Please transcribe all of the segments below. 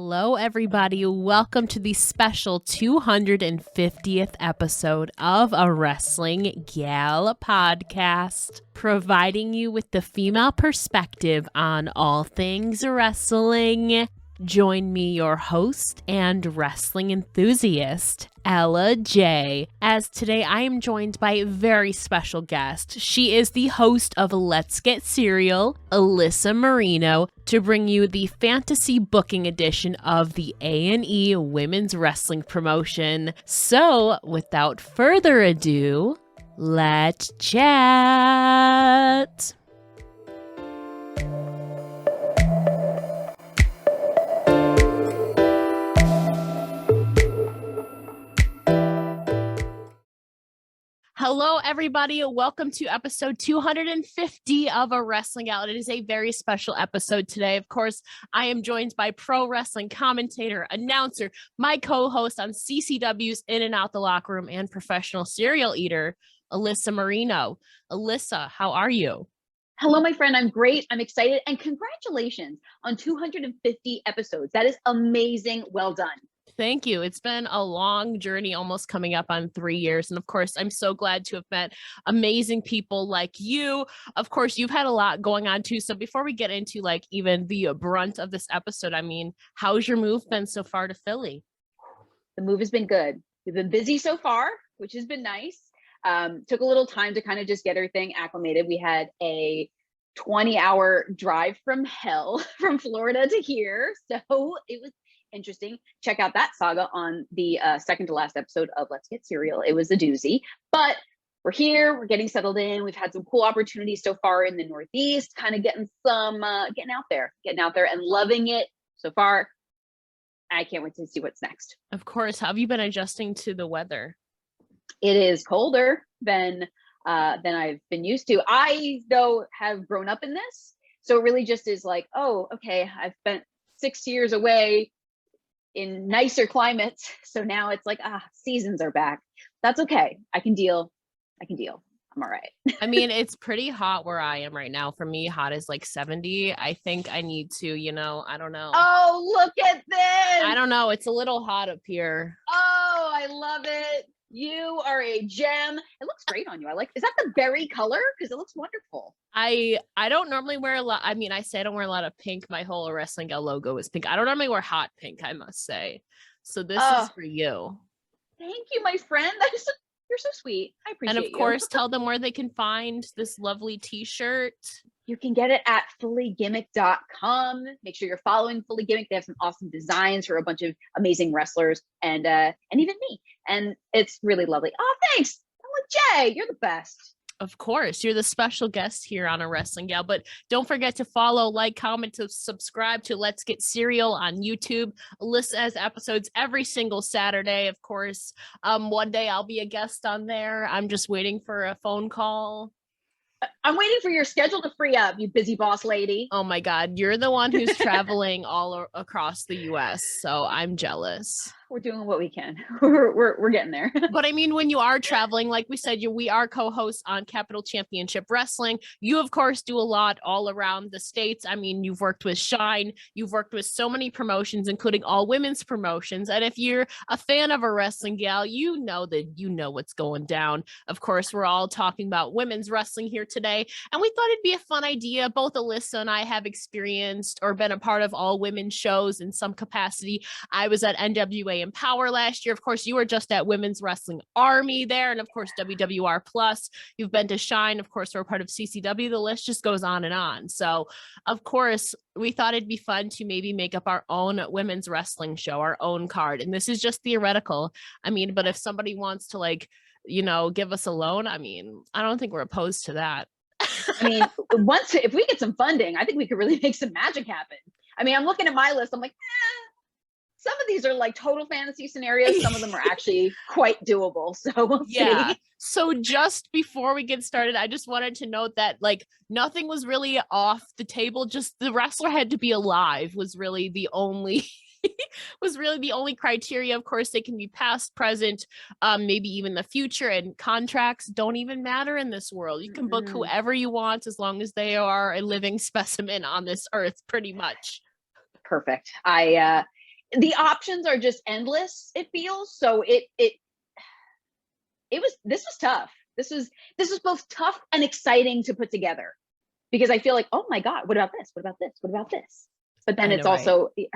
Hello, everybody. Welcome to the special 250th episode of a Wrestling Gal podcast, providing you with the female perspective on all things wrestling. Join me, your host and wrestling enthusiast, Ella J, as today I am joined by a very special guest. She is the host of Let's Get Serial, Alyssa Marino, to bring you the fantasy booking edition of the A&E women's wrestling promotion. So, without further ado, let's chat. Hello, everybody. Welcome to episode 250 of A Wrestling Gal. It is a very special episode today. Of course, I am joined by pro wrestling commentator, announcer, my co-host on CCW's In and Out the Locker Room, and professional serial eater, Alyssa Marino. Alyssa, how are you? Hello, my friend. I'm great. I'm excited. And congratulations on 250 episodes. That is amazing. Well done. Thank you. It's been a long journey, almost coming up on 3 years. And of course, I'm so glad to have met amazing people like you. Of course, you've had a lot going on too. So before we get into like even the brunt of this episode, I mean, how's your move been so far to Philly? The move has been good. We've been busy so far, which has been nice. Took a little time to kind of just get everything acclimated. We had a 20-hour drive from hell from Florida to here. So it was interesting. Check out that saga on the second to last episode of Let's Get Serial. It was a doozy, but we're here. We're getting settled in. We've had some cool opportunities so far in the Northeast, kind of getting out there and loving it so far. I can't wait to see what's next. Of course. How have you been adjusting to the weather? It is colder than I've been used to. I, though, have grown up in this. So it really just is like, oh, okay, I've spent 6 years away in nicer climates. So now it's like, seasons are back. That's okay. I can deal. I'm all right. I mean, it's pretty hot where I am right now. For me, hot is like 70. I think I need to, I don't know. Oh, look at this. I don't know. It's a little hot up here. Oh, I love it. You are a gem. It looks great on you. Is that the berry color? Because it looks wonderful. I don't normally wear a lot. I mean, I say I don't wear a lot of pink. My whole Wrestling Gal logo is pink. I don't normally wear hot pink, I must say. So this is for you. Thank you, my friend. You're so sweet. I appreciate it. And of course, tell them where they can find this lovely t-shirt. You can get it at fullygimmick.com. Make sure you're following Fully Gimmick. They have some awesome designs for a bunch of amazing wrestlers and even me. And it's really lovely. Oh, thanks. I'm like, Jay, you're the best. Of course, you're the special guest here on A Wrestling Gal, but don't forget to follow, like, comment, to subscribe to Let's Get Serial on YouTube. Alyssa has episodes every single Saturday, of course. One day I'll be a guest on there. I'm just waiting for a phone call. I'm waiting for your schedule to free up, you busy boss lady. Oh my God, you're the one who's traveling all across the US, so I'm jealous. We're doing what we can. We're getting there. But I mean, when you are traveling, like we said, we are co-hosts on Capital Championship Wrestling. You, of course, do a lot all around the States. I mean, you've worked with Shine. You've worked with so many promotions, including all women's promotions. And if you're a fan of A Wrestling Gal, you know what's going down. Of course, we're all talking about women's wrestling here today. And we thought it'd be a fun idea. Both Alyssa and I have experienced or been a part of all women's shows in some capacity. I was at NWA Empower last year. Of course, you were just at Women's Wrestling Army there. And of course, WWR Plus. You've been to Shine. Of course, we're part of CCW. The list just goes on and on. So, of course, we thought it'd be fun to maybe make up our own women's wrestling show, our own card. And this is just theoretical. I mean, but if somebody wants to give us a loan, I mean, I don't think we're opposed to that. I mean, if we get some funding, I think we could really make some magic happen. I mean, I'm looking at my list. I'm like, some of these are like total fantasy scenarios. Some of them are actually quite doable. So we'll see. So just before we get started, I just wanted to note that nothing was really off the table. Just the wrestler had to be alive was really the only criteria. Of course, they can be past, present, maybe even the future, and contracts don't even matter in this world. You can book whoever you want as long as they are a living specimen on this earth, pretty much. Perfect. the options are just endless, it feels. So this was tough. This was both tough and exciting to put together, because I feel like, oh my God, what about this? What about this? What about this? But then it's also, geez,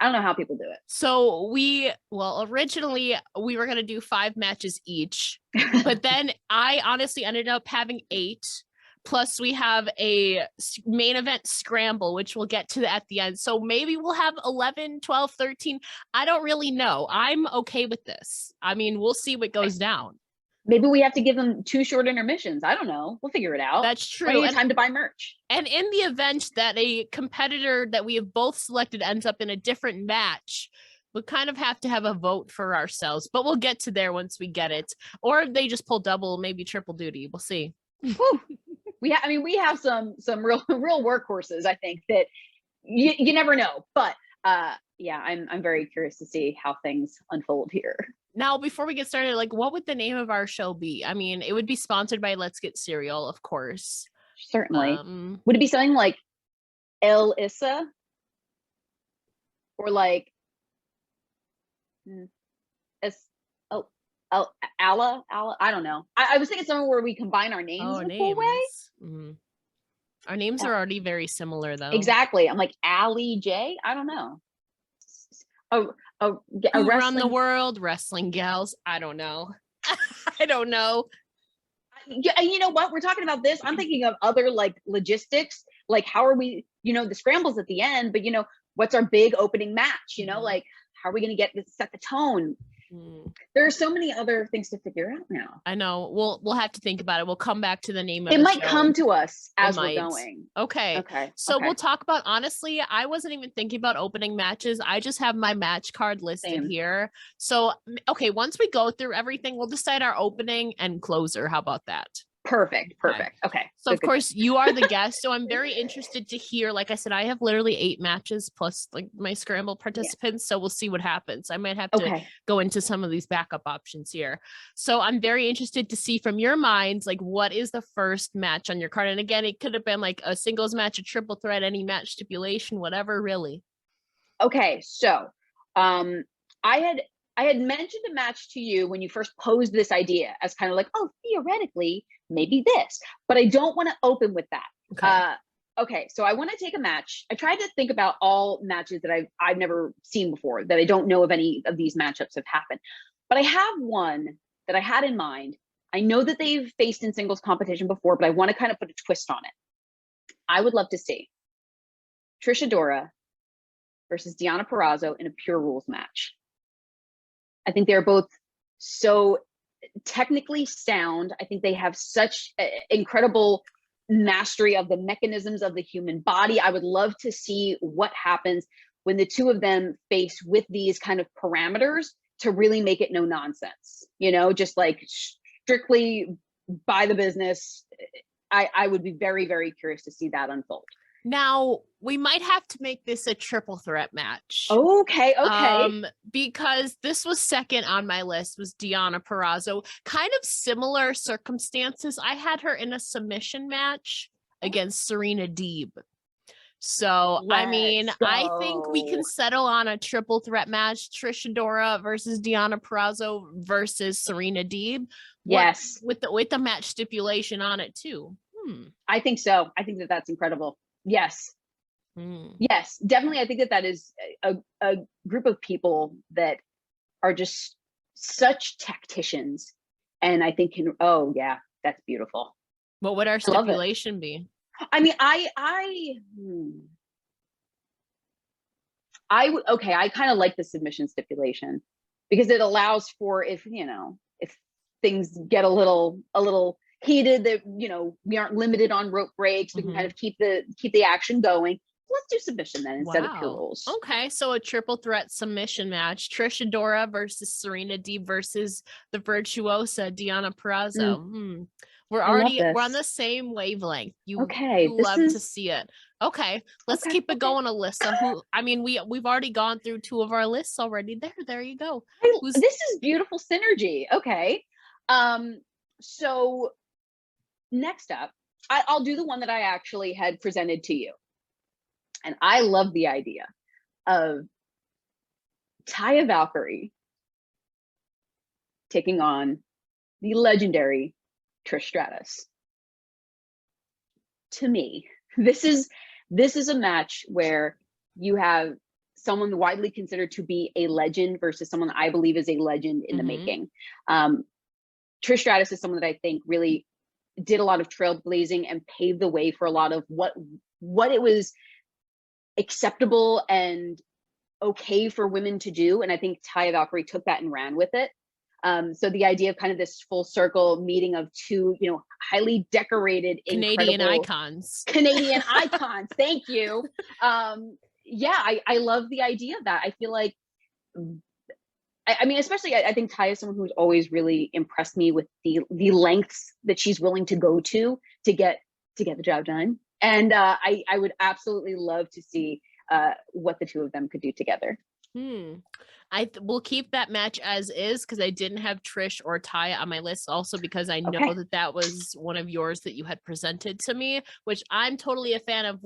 I don't know how people do it. So originally we were going to do 5 matches each, but then I honestly ended up having 8. Plus we have a main event scramble, which we'll get to at the end. So maybe we'll have 11, 12, 13. I don't really know. I'm okay with this. I mean, we'll see what goes down. Maybe we have to give them 2 short intermissions. I don't know. We'll figure it out. That's true. Plenty of time to buy merch. And in the event that a competitor that we have both selected ends up in a different match, we'll kind of have to have a vote for ourselves, but we'll get to there once we get it. Or they just pull double, maybe triple duty. We'll see. We have some real workhorses, I think, that you never know. But yeah, I'm very curious to see how things unfold here. Now, before we get started, like, what would the name of our show be? I mean, it would be sponsored by Let's Get Cereal, of course. Certainly. Would it be something like Alyssa? Or like Alla? I don't know. I was thinking somewhere where we combine our names in a cool way. Mm-hmm. Our names are already very similar, though. Exactly. I'm like Allie J. I don't know. Around the world, wrestling gals. I don't know. I don't know. Yeah, you know what? We're talking about this. I'm thinking of other like logistics. Like, how are we? The scrambles at the end, but what's our big opening match? Like, how are we going to set the tone? There are so many other things to figure out now. I know. We'll have to think about it. We'll come back to the name of it. It might come to us as we're going. Okay. So we'll talk about, honestly, I wasn't even thinking about opening matches. I just have my match card listed here. So, okay, once we go through everything, we'll decide our opening and closer. How about that? Perfect. Okay. So, of course, you are the guest. So I'm very interested to hear, like I said, I have literally 8 matches plus like my scramble participants. So we'll see what happens. I might have to go into some of these backup options here. So I'm very interested to see from your minds, like, what is the first match on your card? And again, it could have been like a singles match, a triple threat, any match stipulation, whatever, really. Okay. So I had mentioned a match to you when you first posed this idea as kind of like, oh, theoretically, maybe this, but I don't want to open with that. Okay. So I want to take a match. I tried to think about all matches that I've never seen before, that I don't know if any of these matchups have happened, but I have one that I had in mind. I know that they've faced in singles competition before, but I want to kind of put a twist on it. I would love to see Trish Adora versus Deonna Purrazzo in a Pure Rules match. I think they're both so technically sound. I think they have such incredible mastery of the mechanisms of the human body. I would love to see what happens when the two of them face with these kind of parameters to really make it no nonsense, just like strictly by the business. I would be very, very curious to see that unfold. Now, we might have to make this a triple threat match. Okay. Because this was second on my list, was Deonna Purrazzo. Kind of similar circumstances. I had her in a submission match against Serena Deeb. So, I think we can settle on a triple threat match. Trish Adora versus Deonna Purrazzo versus Serena Deeb. Yes. With the match stipulation on it, too. I think so. I think that's incredible. Yes. Yes, definitely. I think that is a group of people that are just such tacticians, and I think that's beautiful. What would our stipulation be? I mean, I kind of like the submission stipulation because it allows for if things get a little heated, that we aren't limited on rope breaks. We can kind of keep the action going. Let's do submission then instead of Pure Rules. Okay, so a triple threat submission match: Trish Adora versus Serena Deeb versus the virtuosa Deonna Purrazzo. We're on the same wavelength. You love to see it. Okay, let's keep it going, Alyssa. We've already gone through 2 of our lists already. There you go. This is beautiful synergy. Okay, so next up, I'll do the one that I actually had presented to you. And I love the idea of Taya Valkyrie taking on the legendary Trish Stratus. To me, this is a match where you have someone widely considered to be a legend versus someone I believe is a legend in the making. Trish Stratus is someone that I think really did a lot of trailblazing and paved the way for a lot of what it was acceptable and okay for women to do. And I think Taya Valkyrie took that and ran with it. So the idea of kind of this full circle meeting of two, highly decorated Canadian icons. Thank you. I love the idea of that. I feel like, I mean, especially I think Taya is someone who's always really impressed me with the lengths that she's willing to go to get the job done. And I would absolutely love to see what the two of them could do together. I will keep that match as is because I didn't have Trish or Taya on my list, also because I know that was one of yours that you had presented to me, which I'm totally a fan of.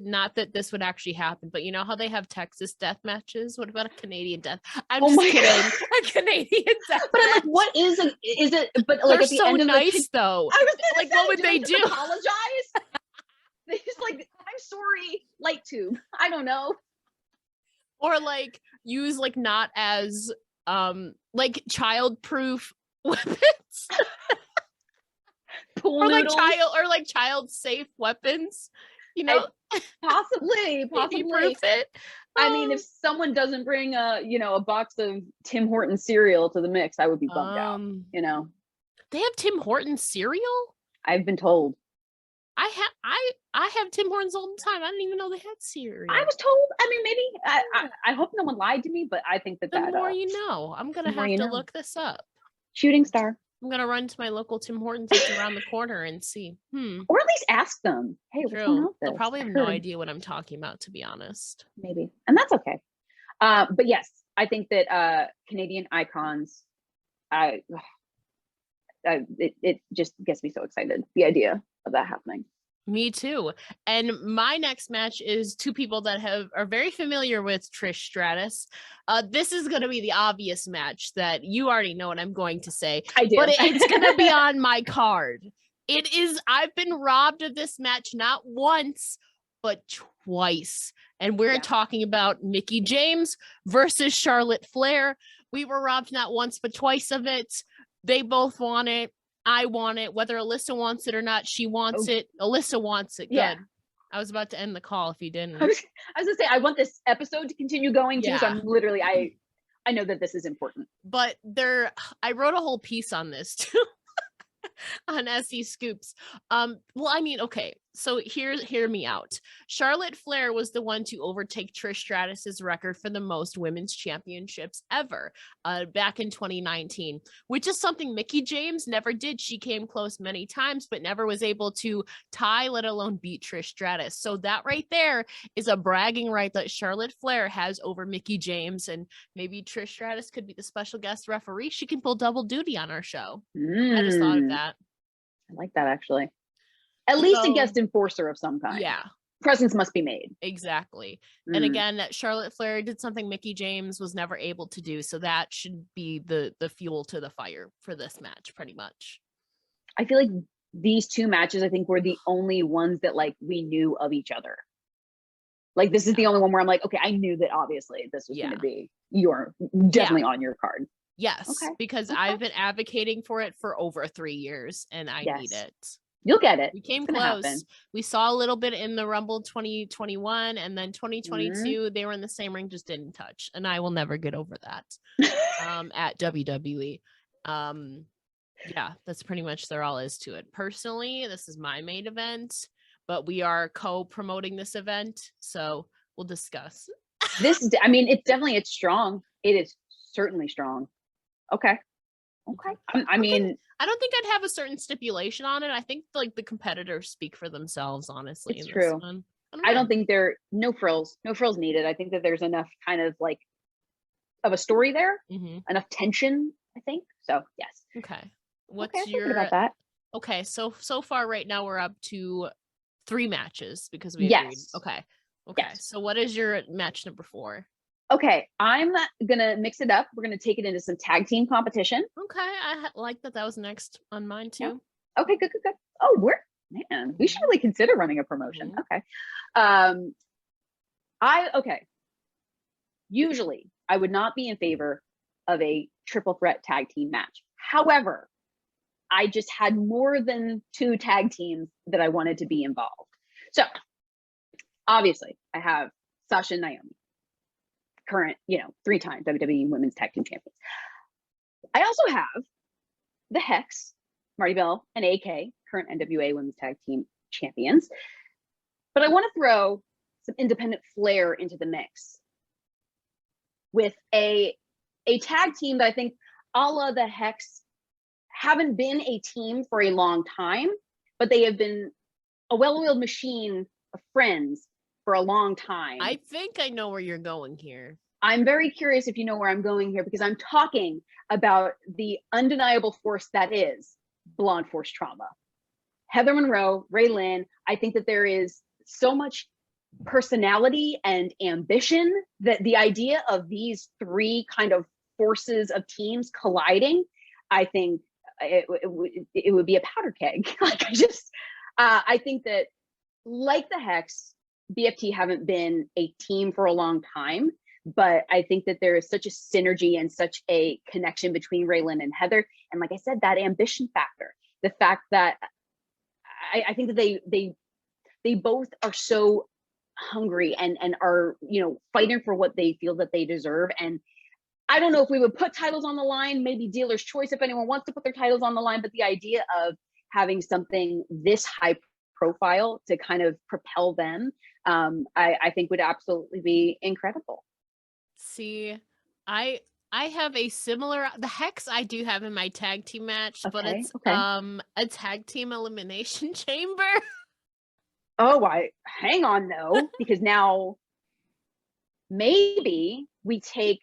Not that this would actually happen, but you know how they have Texas death matches? What about a Canadian death? I'm just kidding. A Canadian death but match. I'm like, what is it? But like, they're at the so end of nice though. I was like, what would they do? Apologize? They just like, I'm sorry, light tube. I don't know. Or like use like not as like child-proof weapons. Pool or noodles. like child safe weapons, possibly proof it. I mean, if someone doesn't bring a box of Tim Hortons cereal to the mix, I would be bummed out. They have Tim Hortons cereal? I've been told. I have Tim Hortons all the time. I didn't even know they had cereal. I was told. I mean, maybe I hope no one lied to me, but I think that the more you know. I'm gonna have to look this up. Shooting star. I'm gonna run to my local Tim Hortons that's around the corner and see. Or at least ask them. Hey, what's going on with this? They'll probably have no idea what I'm talking about, to be honest. Maybe, and that's okay. But yes, I think that Canadian icons. It just gets me so excited. The idea of that happening. Me too. And my next match is two people that are very familiar with Trish Stratus. This is going to be the obvious match that you already know what I'm going to say. I do. But it's going to be on my card. It is. I've been robbed of this match not once, but twice. And we're talking about Mickie James versus Charlotte Flair. We were robbed not once, but twice of it. They both want it. I want it. Whether Alyssa wants it or not, she wants it. Alyssa wants it. Good. Yeah. I was about to end the call if you didn't. I was gonna say, I want this episode to continue going too. So I'm literally, I know that this is important. But I wrote a whole piece on this too. On SE Scoops. Well, I mean, okay, so hear me out. Charlotte Flair was the one to overtake Trish Stratus's record for the most women's championships ever back in 2019, which is something Mickie James never did. She came close many times, but never was able to tie, let alone beat Trish Stratus. So that right there is a bragging right that Charlotte Flair has over Mickie James, and maybe Trish Stratus could be the special guest referee. She can pull double duty on our show. I just thought of that. I like that, actually. At least a guest enforcer of some kind. Yeah. Presence must be made. Exactly. And again, Charlotte Flair did something Mickie James was never able to do. So that should be the fuel to the fire for this match, pretty much. I feel like these two matches, I think, were the only ones that like we knew of each other. Like this is the only one where I'm like, okay, I knew that obviously this was going to be definitely on your card. Yes, because I've been advocating for it for over 3 years and I need it. You'll get it. We came close. We saw a little bit in the Rumble 2021 and then 2022, they were in the same ring, just didn't touch. And I will never get over that at WWE. Yeah, that's pretty much there all is to it. Personally, this is my main event, but we are co-promoting this event. So we'll discuss. I mean, it's strong. It is certainly strong. Okay. I mean, I don't think I'd have a certain stipulation on it. I think like the competitors speak for themselves, honestly. It's true. I don't think no frills needed. I think that there's enough kind of like of a story there, enough tension, I think. So yes. Okay. What's your about that? Okay, so far right now we're up to 3 matches because we agreed. Okay. Yes. So what is your match number 4? Okay, I'm gonna mix it up. We're gonna take it into some tag team competition. Okay, I like that. That was next on mine Yeah. too. Okay, good, good, good. Oh, we should really consider running a promotion. Mhm. Okay. Okay. Usually, I would not be in favor of a triple threat tag team match. However, I just had more than 2 tag teams that I wanted to be involved. So, obviously, I have Sasha and Naomi, current, 3-time WWE Women's Tag Team Champions. I also have the Hex, Marty Bell and AK, current NWA Women's Tag Team Champions. But I want to throw some independent flair into the mix with a tag team that I think a la the Hex haven't been a team for a long time, but they have been a well-oiled machine of friends for a long time. I think I know where you're going here. I'm very curious if you know where I'm going here, because I'm talking about the undeniable force that is Blonde Force Trauma. Heather Monroe, Ray Lynn, I think that there is so much personality and ambition that the idea of these 3 kind of forces of teams colliding, I think it would be a powder keg. Like I think that, like the Hex, BFT haven't been a team for a long time, but I think that there is such a synergy and such a connection between Raylan and Heather. And like I said, that ambition factor, the fact that I think that they both are so hungry and are, fighting for what they feel that they deserve. And I don't know if we would put titles on the line, maybe dealer's choice if anyone wants to put their titles on the line, but the idea of having something this high profile to kind of propel them, I think would absolutely be incredible. See, I have a similar the Hex I do have in my tag team match, but it's a tag team elimination chamber. Oh, hang on though, because now maybe BFT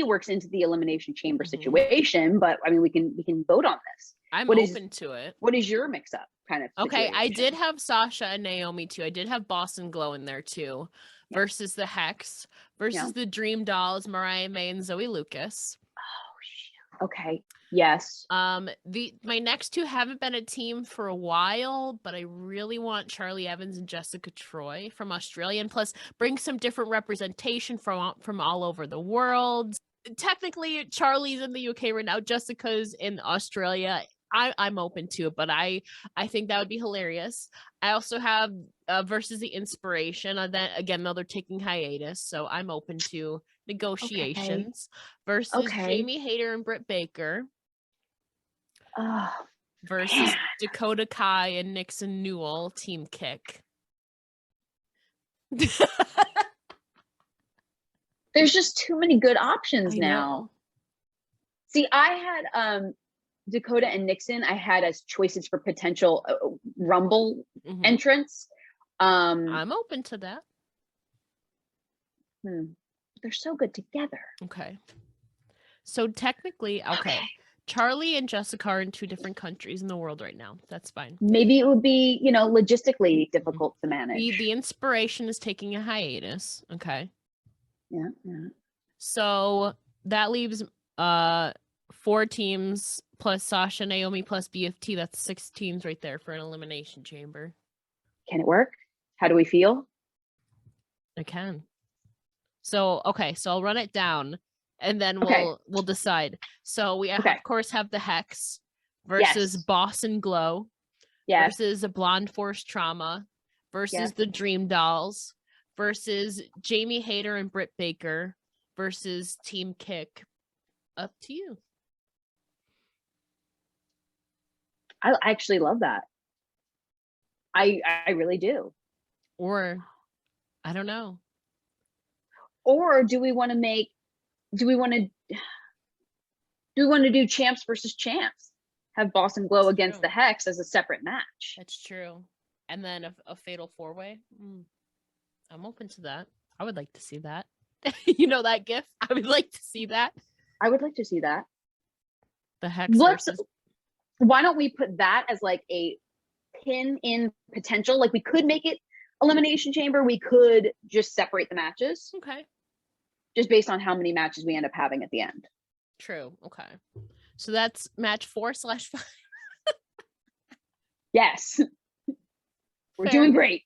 works into the elimination chamber situation, but I mean we can vote on this. I'm open to it. What is your mix up kind of situation? Okay, I did have Sasha and Naomi too. I did have Boston Glow in there too. Yeah. Versus the Hex, versus the Dream Dolls, Mariah May and Zoe Lucas. Oh, okay. Yes. My next 2 haven't been a team for a while, but I really want Charlie Evans and Jessica Troy from Australia, and plus bring some different representation from all over the world. Technically, Charlie's in the UK right now. Jessica's in Australia. I'm open to it, but I think that would be hilarious. I also have versus the Inspiration. Then again, though, they're taking hiatus, so I'm open to negotiations. Versus Jamie Hayter and Britt Baker. Versus Dakota Kai and Nixon Newell, Team Kick. There's just too many good options now. See, I had Dakota and Nixon, I had as choices for potential Rumble entrants. I'm open to that. They're so good together. Okay. So technically, okay. Charlie and Jessica are in 2 different countries in the world right now. That's fine. Maybe it would be, logistically difficult to manage. The Inspiration is taking a hiatus. Okay. Yeah. So that leaves 4 teams plus Sasha, Naomi plus BFT. That's 6 teams right there for an elimination chamber. Can it work? How do we feel? I can. So I'll run it down and then we'll decide. So we of course have the Hex versus Boston Glow versus a Blonde Force Trauma versus the Dream Dolls versus Jamie Hayter and Britt Baker versus Team Kick. Up to you. I actually love that. I really do. Or I don't know. Or do we want to do champs versus champs? Have Boston Glow against the Hex as a separate match. That's true. And then a fatal 4-way. I'm open to that. I would like to see that. You know that gif? I would like to see that. I would like to see that. The Hex versus... Why don't we put that as like a pin in potential? Like we could make it Elimination Chamber, we could just separate the matches Okay. just based on how many matches we end up having at the end. True. Okay. So that's match 4/5. Yes. We're Fair. doing great.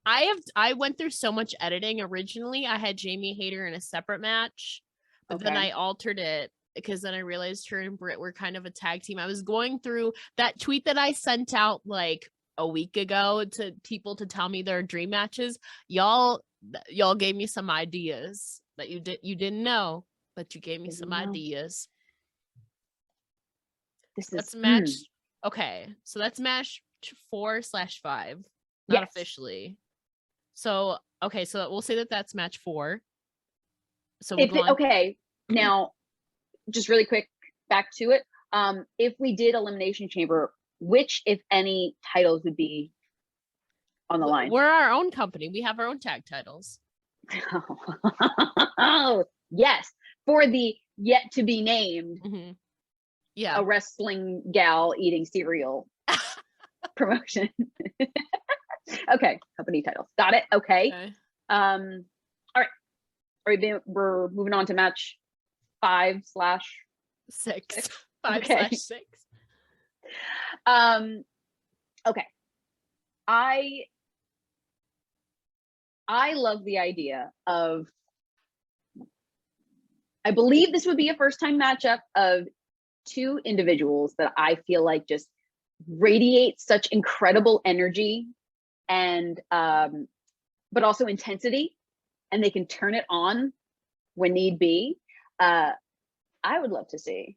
I went through so much editing. Originally, I had Jamie Hayter in a separate match, but then I altered it because then I realized her and Britt were kind of a tag team. I was going through that tweet that I sent out like a week ago to people to tell me their dream matches. Y'all gave me some ideas that you didn't know, but you gave me some ideas. That's match. Okay, so that's match 4/5. Not officially. So okay, so we'll say that that's match 4. So okay, now just really quick back to it. If we did Elimination Chamber, which, if any, titles would be on the line? We're our own company. We have our own tag titles. Oh, yes, for the yet to be named. Mm-hmm. Yeah, a wrestling gal eating cereal promotion. Okay, company titles. Got it. Okay. All right. We're moving on to match 5/6. 5/6. Okay. I love the idea of, I believe this would be a first time matchup of 2 individuals that I feel like just radiate such incredible energy and but also intensity, and they can turn it on when need be. I would love to see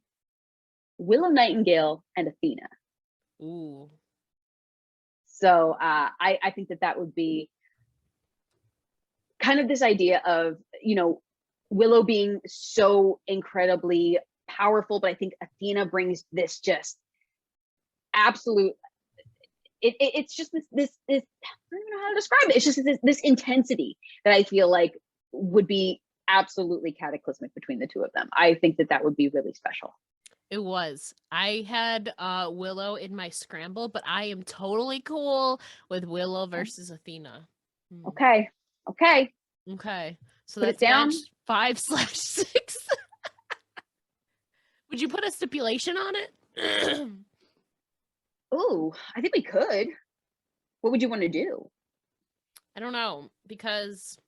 Willow Nightingale and Athena. Ooh. So I think that would be kind of this idea of, Willow being so incredibly powerful, but I think Athena brings this just absolute, it's just this I don't even know how to describe it. It's just this intensity that I feel like would be absolutely cataclysmic between the 2 of them. I think that would be really special. It was. I had Willow in my scramble, but I am totally cool with Willow versus Athena. Okay. So put that's it down. match 5/6. Would you put a stipulation on it? Ooh, I think we could. What would you want to do? I don't know, because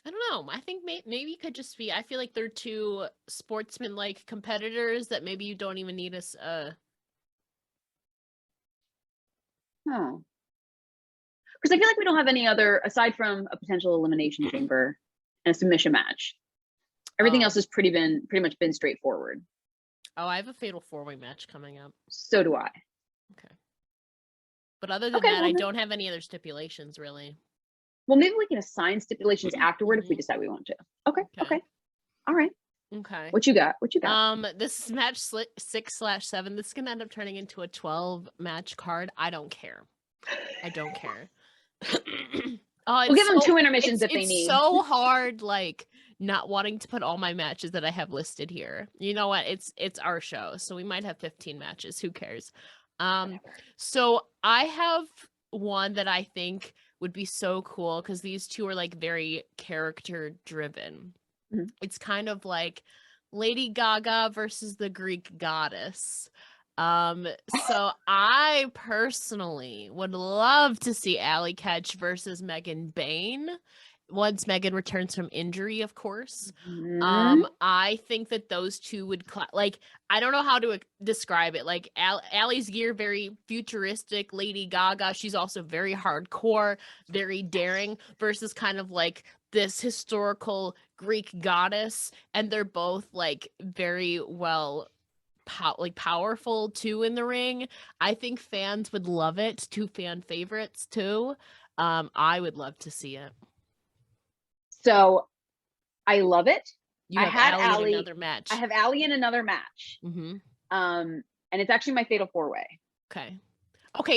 I don't know. I think maybe it could just be, I feel like they're 2 sportsman-like competitors that maybe you don't even need us. Because I feel like we don't have any other, aside from a potential elimination chamber and a submission match. Everything else has pretty much been straightforward. Oh, I have a fatal 4-way match coming up. So do I. Okay. But other than that, I don't have any other stipulations, really. Well, maybe we can assign stipulations afterward if we decide we want to. Okay. All right. Okay. What you got? This is match 6/7. This is gonna end up turning into a 12-match card. I don't care. We'll give them 2 intermissions if they need. It's so hard, like, not wanting to put all my matches that I have listed here. You know what? It's our show, so we might have 15 matches. Who cares? So I have one that I think would be so cool because these 2 are like very character driven. Mm-hmm. It's kind of like Lady Gaga versus the Greek goddess. So I personally would love to see Allie Ketch versus Megan Bayne once Megan returns from injury, of course. Mm-hmm. I think that those 2 would like, I don't know how to describe it. Like Allie's gear, very futuristic. Lady Gaga, she's also very hardcore, very daring, versus kind of like this historical Greek goddess, and they're both like very well powerful too in the ring. I think fans would love it. 2 fan favorites too. I would love to see it. So I love it. I have Allie in another match. I have Allie in another match. Mm-hmm. And it's actually my fatal 4-way. Okay.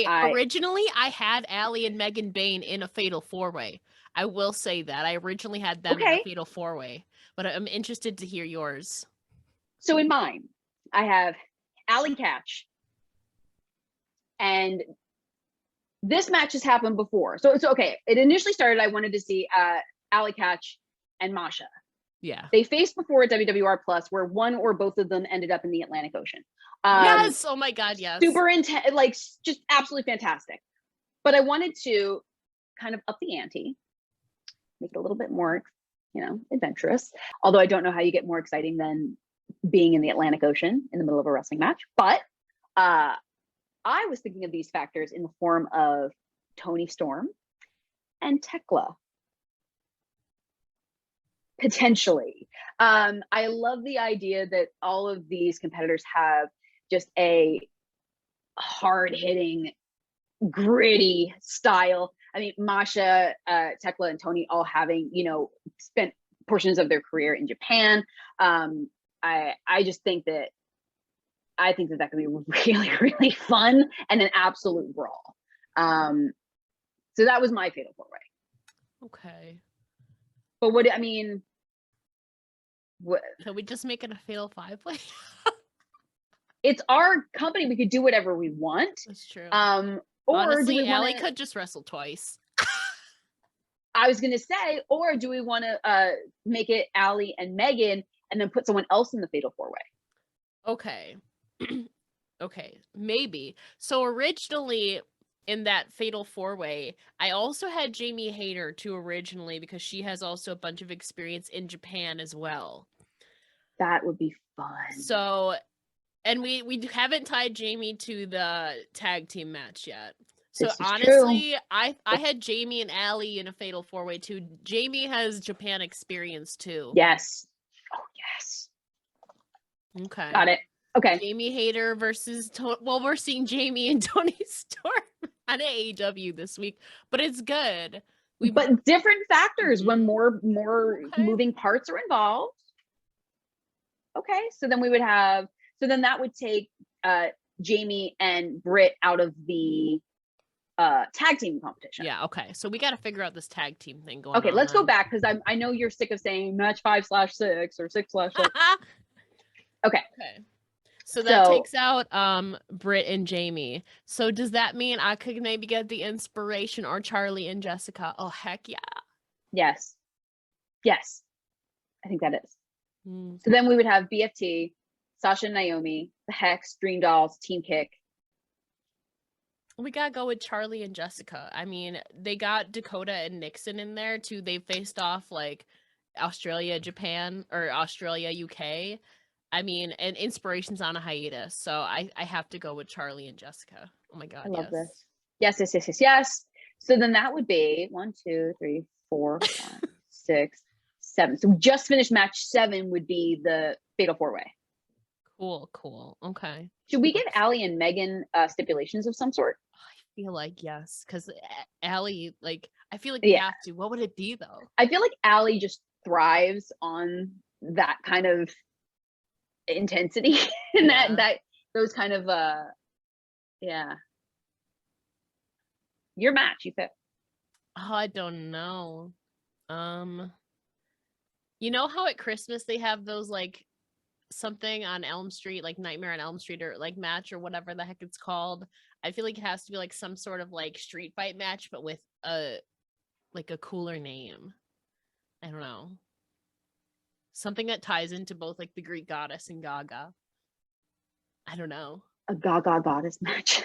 Originally, I had Allie and Megan Bayne in a fatal 4-way. I will say that I originally had them in a fatal 4-way, but I'm interested to hear yours. So in mine, I have Allie Ketch and this match has happened before. So it's okay. It initially started, I wanted to see Allie Katch and Masha. Yeah. They faced before at WWR Plus, where one or both of them ended up in the Atlantic Ocean. Yes. Oh my God. Yes. Super intense, like just absolutely fantastic. But I wanted to kind of up the ante, make it a little bit more, adventurous. Although I don't know how you get more exciting than being in the Atlantic Ocean in the middle of a wrestling match. But I was thinking of these factors in the form of Toni Storm and Tekla. Potentially. I love the idea that all of these competitors have just a hard-hitting, gritty style. I mean, Masha, Tekla, and Toni all having, spent portions of their career in Japan. I just think that that could be really, really fun and an absolute brawl. So that was my fatal four-way. Okay. But what can we just make it a fatal five-way? It's our company. We could do whatever we want. That's true. Or honestly, Allie could just wrestle twice. I was gonna say, or do we want to make it Allie and Megan and then put someone else in the fatal four-way? Okay. Okay, maybe. So originally in that fatal four-way, I also had Jamie Hayter too originally, because she has also a bunch of experience in Japan as well. That would be fun. So, and we haven't tied Jamie to the tag team match yet. So honestly, true. I had Jamie and Allie in a fatal four-way too. Jamie has Japan experience too. Yes. Oh yes. Okay. Got it. Okay. Jamie Hayter versus we're seeing Jamie and Toni Storm on AEW this week, but it's good. But different factors when more moving parts are involved. Okay, so then that would take Jamie and Britt out of the tag team competition. Yeah, okay. So we got to figure out this tag team thing going on. Okay, let's go back, because I know you're sick of saying match 5/6 or 6/6. Okay. So that takes out Britt and Jamie. So does that mean I could maybe get the Inspiration or Charlie and Jessica? Oh heck yeah. Yes. I think that is. So then we would have BFT, Sasha and Naomi, the Hex, Dream Dolls, Team Kick. We gotta go with Charlie and Jessica. I mean, they got Dakota and Nixon in there too. They faced off like Australia, Japan, or Australia, UK. I mean, and Inspiration's on a hiatus, so I have to go with Charlie and Jessica. Oh my God, I love this. Yes. So then that would be 1, 2, 3, 4, 5, 6, 7. So we just finished match 7 would be the fatal four-way. Cool. Okay. Should we give Allie and Megan stipulations of some sort? I feel like yes, because Allie, like, I feel like we have to. What would it be though? I feel like Allie just thrives on that kind of intensity and that those kind of your match you pick. Oh, I don't know. You know how at Christmas they have those like something on Elm Street, like Nightmare on Elm Street, or like match or whatever the heck it's called? I feel like it has to be like some sort of like street fight match, but with a cooler name. I don't know. Something that ties into both like the Greek goddess and Gaga. I don't know. A Gaga goddess match.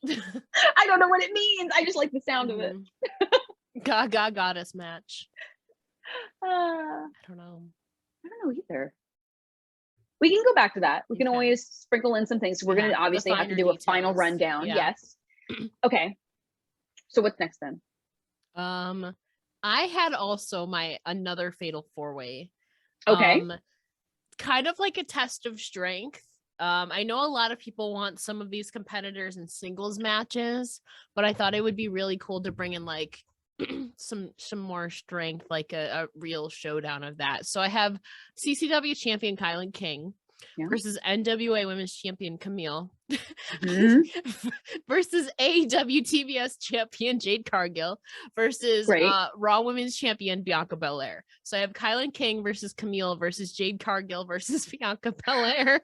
I don't know what it means. I just like the sound of it. Gaga goddess match. I don't know. I don't know either. We can go back to that. We can always sprinkle in some things. We're going to obviously have to do a final rundown. Yeah. Yes. Okay. So what's next then? I had also another fatal four-way. Okay. Kind of like a test of strength. I know a lot of people want some of these competitors in singles matches, but I thought it would be really cool to bring in like some more strength, like a real showdown of that. So I have CCW champion Kylan King versus NWA Women's Champion Camille versus AEW TBS champion Jade Cargill versus Raw Women's Champion Bianca Belair. So I have Kylan King versus Camille versus Jade Cargill versus Bianca Belair.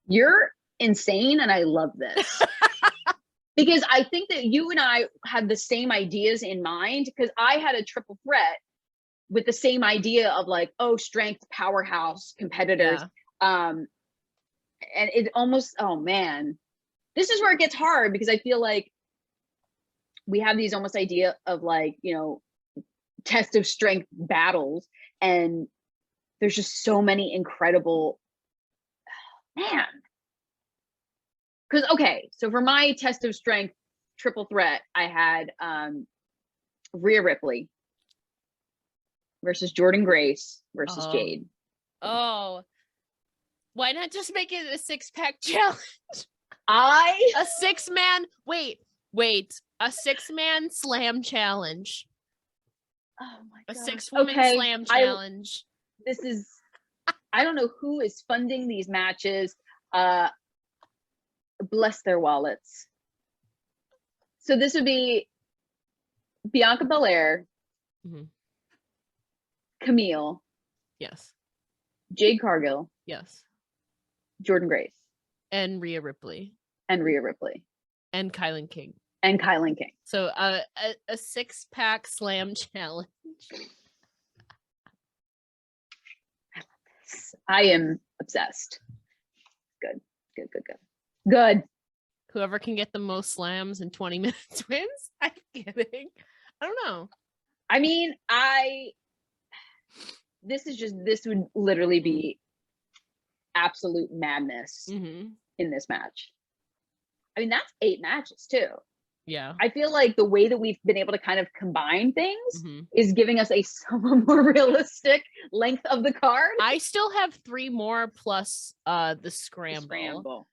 You're insane, and I love this. Because I think that you and I had the same ideas in mind, because I had a triple threat with the same idea of like, oh, strength, powerhouse, competitors. And it almost, oh man, this is where it gets hard, because I feel like we have these almost idea of like, you know, test of strength battles, and there's just so many incredible, man. Because, okay, so for my test of strength triple threat, I had Rhea Ripley versus Jordan Grace versus Jade. Oh, why not just make it a 6-pack challenge? A 6-man, wait, a 6-man slam challenge. Oh my God. A 6-woman slam challenge. I don't know who is funding these matches. Bless their wallets. So this would be Bianca Belair, Camille, yes, Jade Cargill, yes, Jordan Grace, and Rhea Ripley, and Kylan King. So a 6-pack slam challenge. I am obsessed. Good. Whoever can get the most slams in 20 minutes wins. I'm kidding. I don't know. I mean, this would literally be absolute madness in this match. I mean, that's 8 matches too. Yeah. I feel like the way that we've been able to kind of combine things is giving us a somewhat more realistic length of the card. I still have 3 more plus the scramble.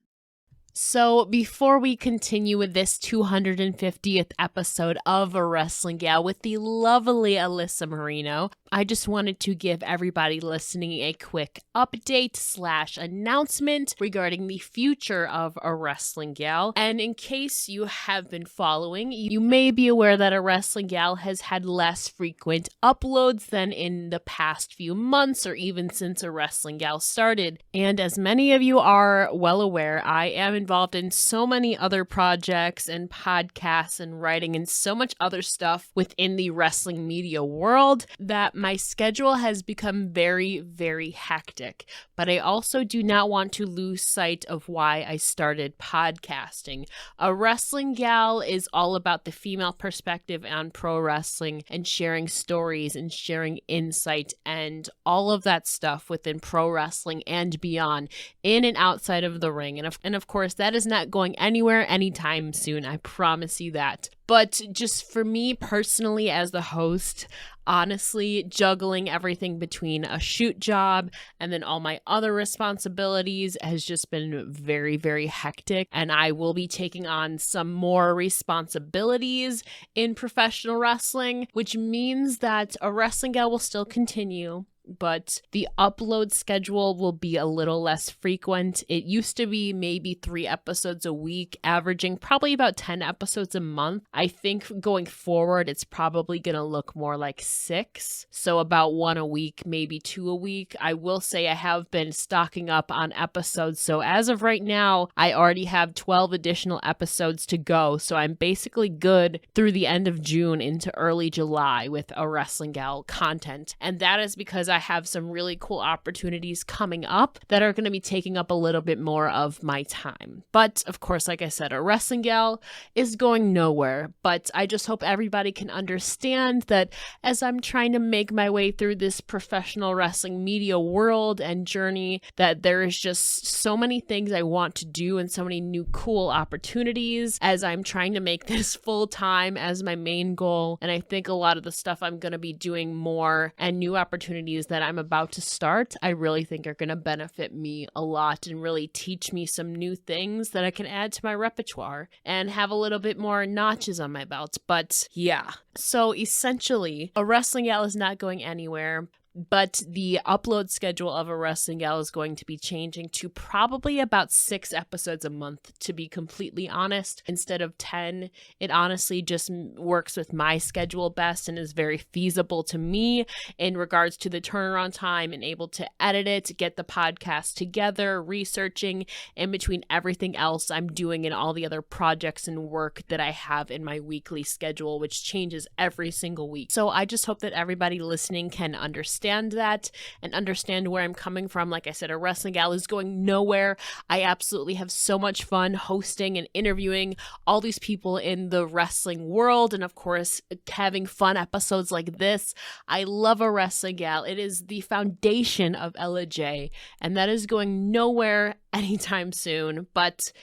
So before we continue with this 250th episode of A Wrestling Gal with the lovely Alyssa Marino, I just wanted to give everybody listening a quick update/announcement regarding the future of A Wrestling Gal. And in case you have been following, you may be aware that A Wrestling Gal has had less frequent uploads than in the past few months, or even since A Wrestling Gal started. And as many of you are well aware, I am involved in so many other projects and podcasts and writing and so much other stuff within the wrestling media world that my schedule has become very, very hectic. But I also do not want to lose sight of why I started podcasting. A Wrestling Gal is all about the female perspective on pro wrestling and sharing stories and sharing insight and all of that stuff within pro wrestling and beyond, in and outside of the ring. And of course, that is not going anywhere anytime soon. I promise you that. But just for me personally as the host, honestly, juggling everything between a shoot job and then all my other responsibilities has just been very, very hectic. And I will be taking on some more responsibilities in professional wrestling, which means that A Wrestling Gal will still continue, but the upload schedule will be a little less frequent. It used to be maybe 3 episodes a week, averaging probably about 10 episodes a month. I think going forward, it's probably going to look more like 6. So about 1 a week, maybe 2 a week. I will say I have been stocking up on episodes. So as of right now, I already have 12 additional episodes to go. So I'm basically good through the end of June into early July with A Wrestling Gal content. And that is because I have some really cool opportunities coming up that are going to be taking up a little bit more of my time. But of course, like I said, A Wrestling Gal is going nowhere. But I just hope everybody can understand that as I'm trying to make my way through this professional wrestling media world and journey, that there is just so many things I want to do and so many new cool opportunities as I'm trying to make this full time as my main goal. And I think a lot of the stuff I'm going to be doing more and new opportunities that I'm about to start, I really think are going to benefit me a lot and really teach me some new things that I can add to my repertoire and have a little bit more notches on my belt. But yeah, so essentially, A Wrestling Gal is not going anywhere. But the upload schedule of A Wrestling Gal is going to be changing to probably about 6 episodes a month, to be completely honest, instead of 10. It honestly just works with my schedule best and is very feasible to me in regards to the turnaround time and able to edit it, get the podcast together, researching in between everything else I'm doing and all the other projects and work that I have in my weekly schedule, which changes every single week. So I just hope that everybody listening can understand that and understand where I'm coming from. Like I said, A Wrestling Gal is going nowhere. I absolutely have so much fun hosting and interviewing all these people in the wrestling world, and of course having fun episodes like this. I love A Wrestling Gal. It is the foundation of Ella J, and that is going nowhere anytime soon. But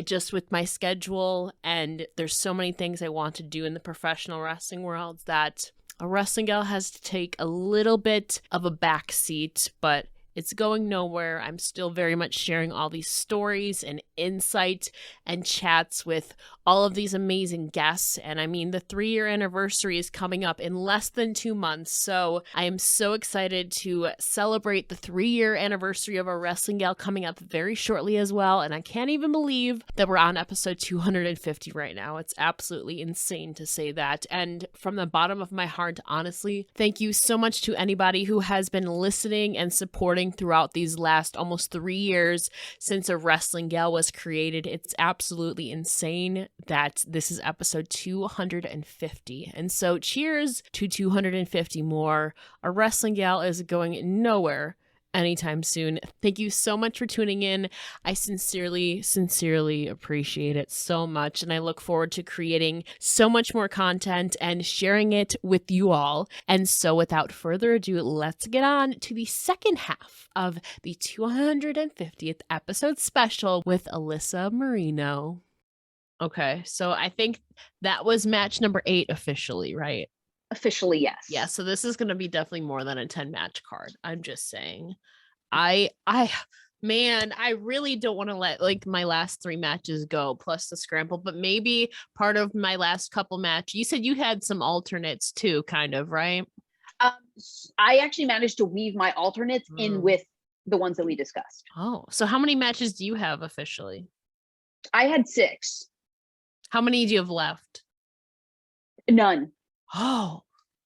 just with my schedule, and there's so many things I want to do in the professional wrestling world, that A Wrestling Gal has to take a little bit of a back seat, but it's going nowhere. I'm still very much sharing all these stories and insight and chats with all of these amazing guests. And I mean, the 3-year anniversary is coming up in less than 2 months. So I am so excited to celebrate the 3-year anniversary of A Wrestling Gal coming up very shortly as well. And I can't even believe that we're on episode 250 right now. It's absolutely insane to say that. And from the bottom of my heart, honestly, thank you so much to anybody who has been listening and supporting throughout these last almost 3 years since A Wrestling Gal was created. It's absolutely insane that this is episode 250. And so cheers to 250 more. A Wrestling Gal is going nowhere anytime soon. Thank you so much for tuning in. I sincerely appreciate it so much. And I look forward to creating so much more content and sharing it with you all. And so without further ado, let's get on to the second half of the 250th episode special with Alyssa Marino. Okay, so I think that was match number 8 officially, right? Officially, yes. Yeah, so this is going to be definitely more than a 10 match card. I'm just saying. Man, I really don't want to let like my last 3 matches go plus the scramble, but maybe part of my last couple match. You said you had some alternates too, kind of, right? I actually managed to weave my alternates in with the ones that we discussed. Oh, so how many matches do you have officially? I had 6. How many do you have left? None. Oh,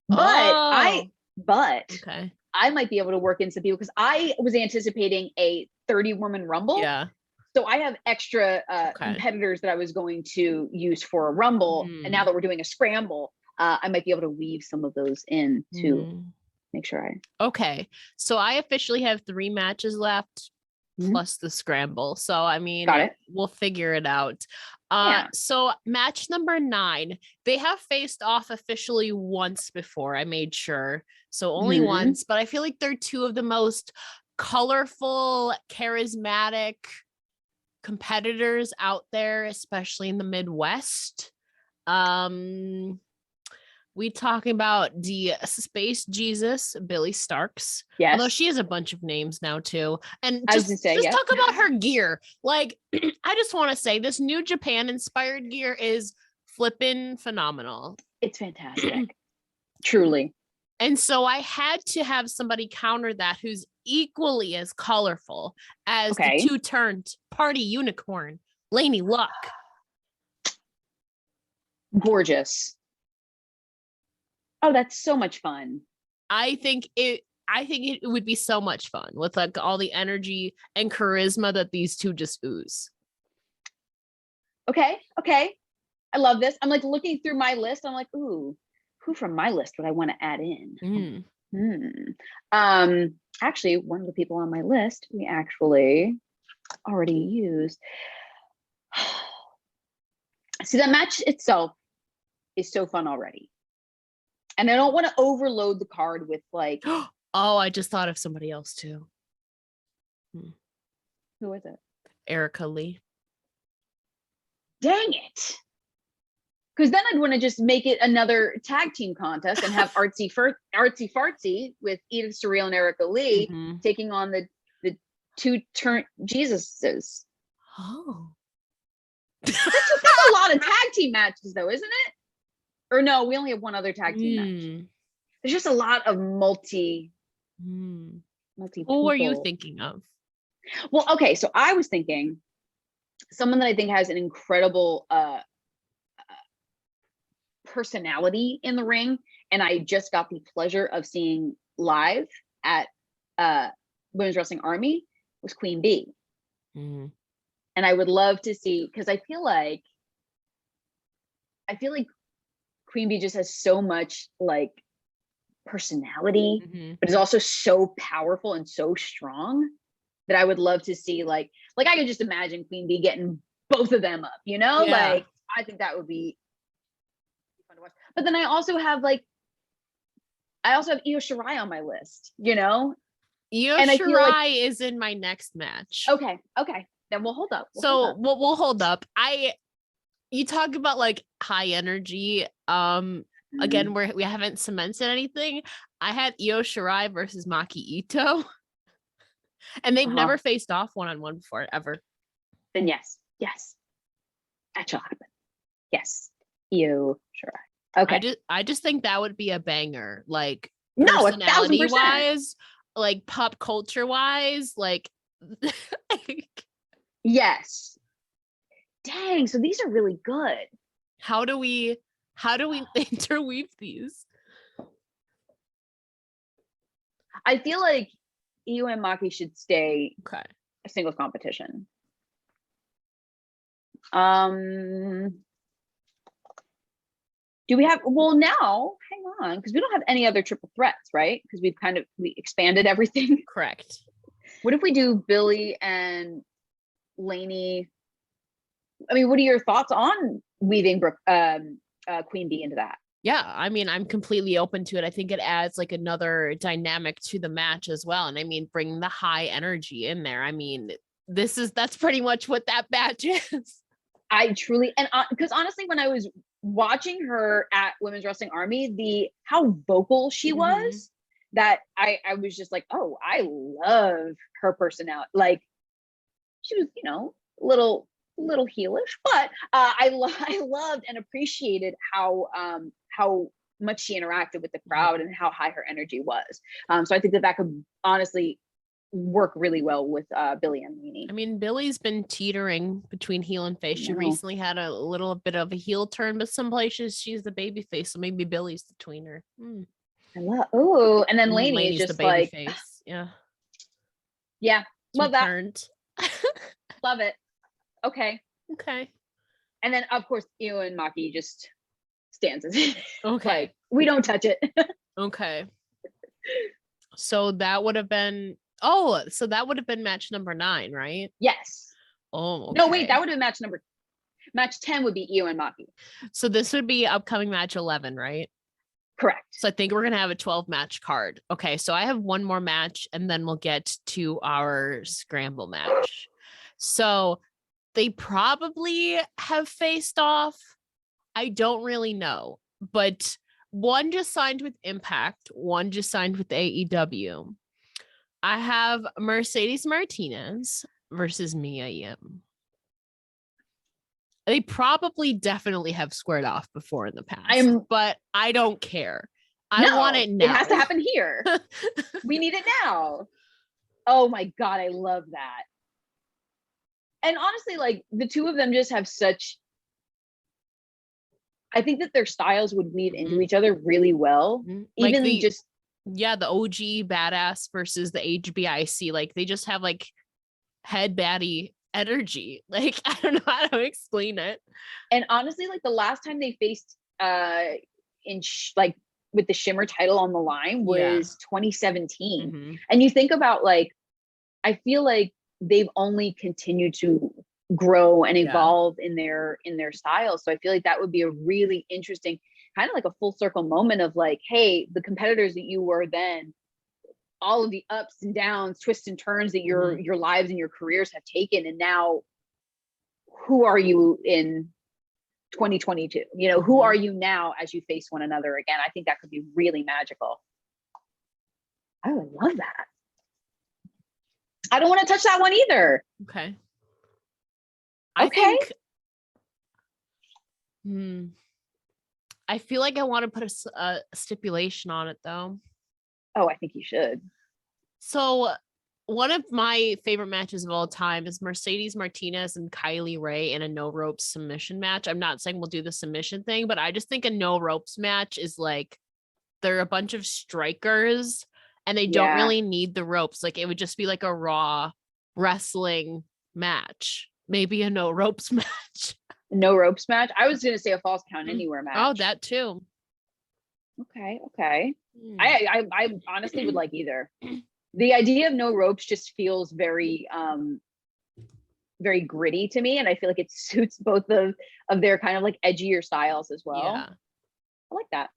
but okay. I might be able to work in some people because I was anticipating a 30-woman rumble. Yeah. So I have extra competitors that I was going to use for a rumble. And now that we're doing a scramble, I might be able to weave some of those in to make sure Okay. So I officially have 3 matches left plus the scramble. So I mean, we'll figure it out. So match number 9, they have faced off officially once before. I made sure. So only once, but I feel like they're 2 of the most colorful, charismatic competitors out there, especially in the Midwest. We talking about the Space Jesus, Billy Starks. Yes. Although she has a bunch of names now too. And I was just gonna say, talk about her gear. Like, I just want to say this New Japan inspired gear is flippin' phenomenal. It's fantastic. Truly. And so I had to have somebody counter that who's equally as colorful as the 2-turned party unicorn, Lainey Luck. Gorgeous. Oh, that's so much fun. I think it would be so much fun with like all the energy and charisma that these 2 just ooze. Okay. I love this. I'm like looking through my list. I'm like, ooh, who from my list would I want to add in? Actually, one of the people on my list we actually already used. See, that match itself is so fun already. And I don't want to overload the card with like... Oh, I just thought of somebody else too. Who is it? Erica Lee. Dang it. Because then I'd want to just make it another tag team contest and have Artsy Fartsy with Edith Surreal and Erica Lee taking on the 2-turn Jesuses. Oh. That's a lot of tag team matches though, isn't it? Or no, we only have one other tag team match. There's just a lot of multi Multi Who are you people. thinking of? Well, okay, so I was thinking someone that I think has an incredible personality in the ring, and I just got the pleasure of seeing live at Women's Wrestling Army, was Queen Bee. Mm. And I would love to see, because I feel like Queen Bee just has so much like personality, but is also so powerful and so strong that I would love to see like I could just imagine Queen Bee getting both of them up, you know? Yeah. Like I think that would be fun to watch. But then I also have Io Shirai on my list, you know? Io And I feel like Shirai is in my next match. okay. Then we'll hold up. We'll hold up. You talk about like high energy. Again, we haven't cemented anything. I had Io Shirai versus Maki Ito. And they've never faced off one-on-one before, ever. Then yes. That shall happen. Yes. Io Shirai. Okay. I just think that would be a banger. Like no, personality 1,000%. wise, like pop culture wise, like yes. Dang, so these are really good. How do we interweave these? I feel like Io and Maki should stay Okay. a singles competition. Do we have, well now, hang on, because we don't have any other triple threats, right? Because we expanded everything. Correct. What if we do Billy and Lainey? I mean, what are your thoughts on weaving Queen Bee into that? Yeah, I mean, I'm completely open to it. I think it adds like another dynamic to the match as well. And I mean, bring the high energy in there. I mean, that's pretty much what that match is. I truly, and because honestly, when I was watching her at Women's Wrestling Army, how vocal she was, that I was just like, oh, I love her personality. Like she was, you know, little heelish, but I loved and appreciated how much she interacted with the crowd and how high her energy was. So I think that could honestly work really well with Billy and Lainey. I mean, Billy's been teetering between heel and face. She recently had a little bit of a heel turn, but some places she's the baby face, so maybe Billy's the tweener. Oh, and then Lainey is just the baby like face. yeah, love that. Turned. Love it. Okay. And then of course Io and Maki just stands as it. Okay. Like, we don't touch it. Okay. So that would have been match number 9, right? Yes. Oh, okay. No, wait, that would have been match 10 would be Io and Maki. So this would be upcoming match 11, right? Correct. So I think we're going to have a 12 match card. Okay. So I have one more match and then we'll get to our scramble match. So they probably have faced off. I don't really know, but one just signed with Impact. One just signed with AEW. I have Mercedes Martinez versus Mia Yim. They probably definitely have squared off before in the past, but I don't care. I want it now. It has to happen here. We need it now. Oh my God, I love that. And honestly, like the two of them just have I think that their styles would weave into each other really well. Like Even the OG badass versus the HBIC. Like they just have like head baddie energy. Like I don't know how to explain it. And honestly, like the last time they faced with the Shimmer title on the line was 2017. And you think about like, I feel like they've only continued to grow and evolve in their styles. So I feel like that would be a really interesting kind of like a full circle moment of like, hey, the competitors that you were then, all of the ups and downs, twists and turns that your lives and your careers have taken, and now who are you in 2022? You know, who are you now as you face one another again? I think that could be really magical. I would love that. I don't want to touch that one either. Okay. I feel like I want to put a stipulation on it though. Oh, I think you should. So one of my favorite matches of all time is Mercedes Martinez and Kylie Ray in a no ropes submission match. I'm not saying we'll do the submission thing, but I just think a no ropes match is like they're a bunch of strikers and they don't Yeah. really need the ropes. Like it would just be like a raw wrestling match, maybe a no ropes match. No ropes match. I was gonna say a false count Mm. anywhere match. Oh, that too. Okay. Mm. I honestly would like either. The idea of no ropes just feels very very gritty to me, and I feel like it suits both of their kind of like edgier styles as well. Yeah. I like that.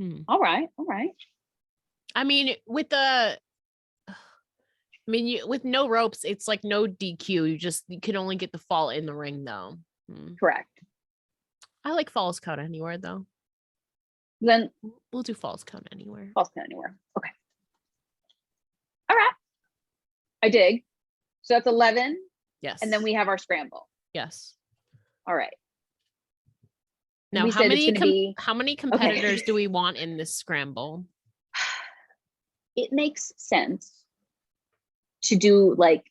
Hmm. All right. I mean, with with no ropes, it's like no DQ. You can only get the fall in the ring though. Correct. I like falls count anywhere though. Then We'll do falls count anywhere. false count anywhere. Okay. All right. I dig. So that's 11. Yes. And then we have our scramble. Yes. All right. Now, We how said it's many gonna be how many competitors do we want in this scramble? it makes sense to do like,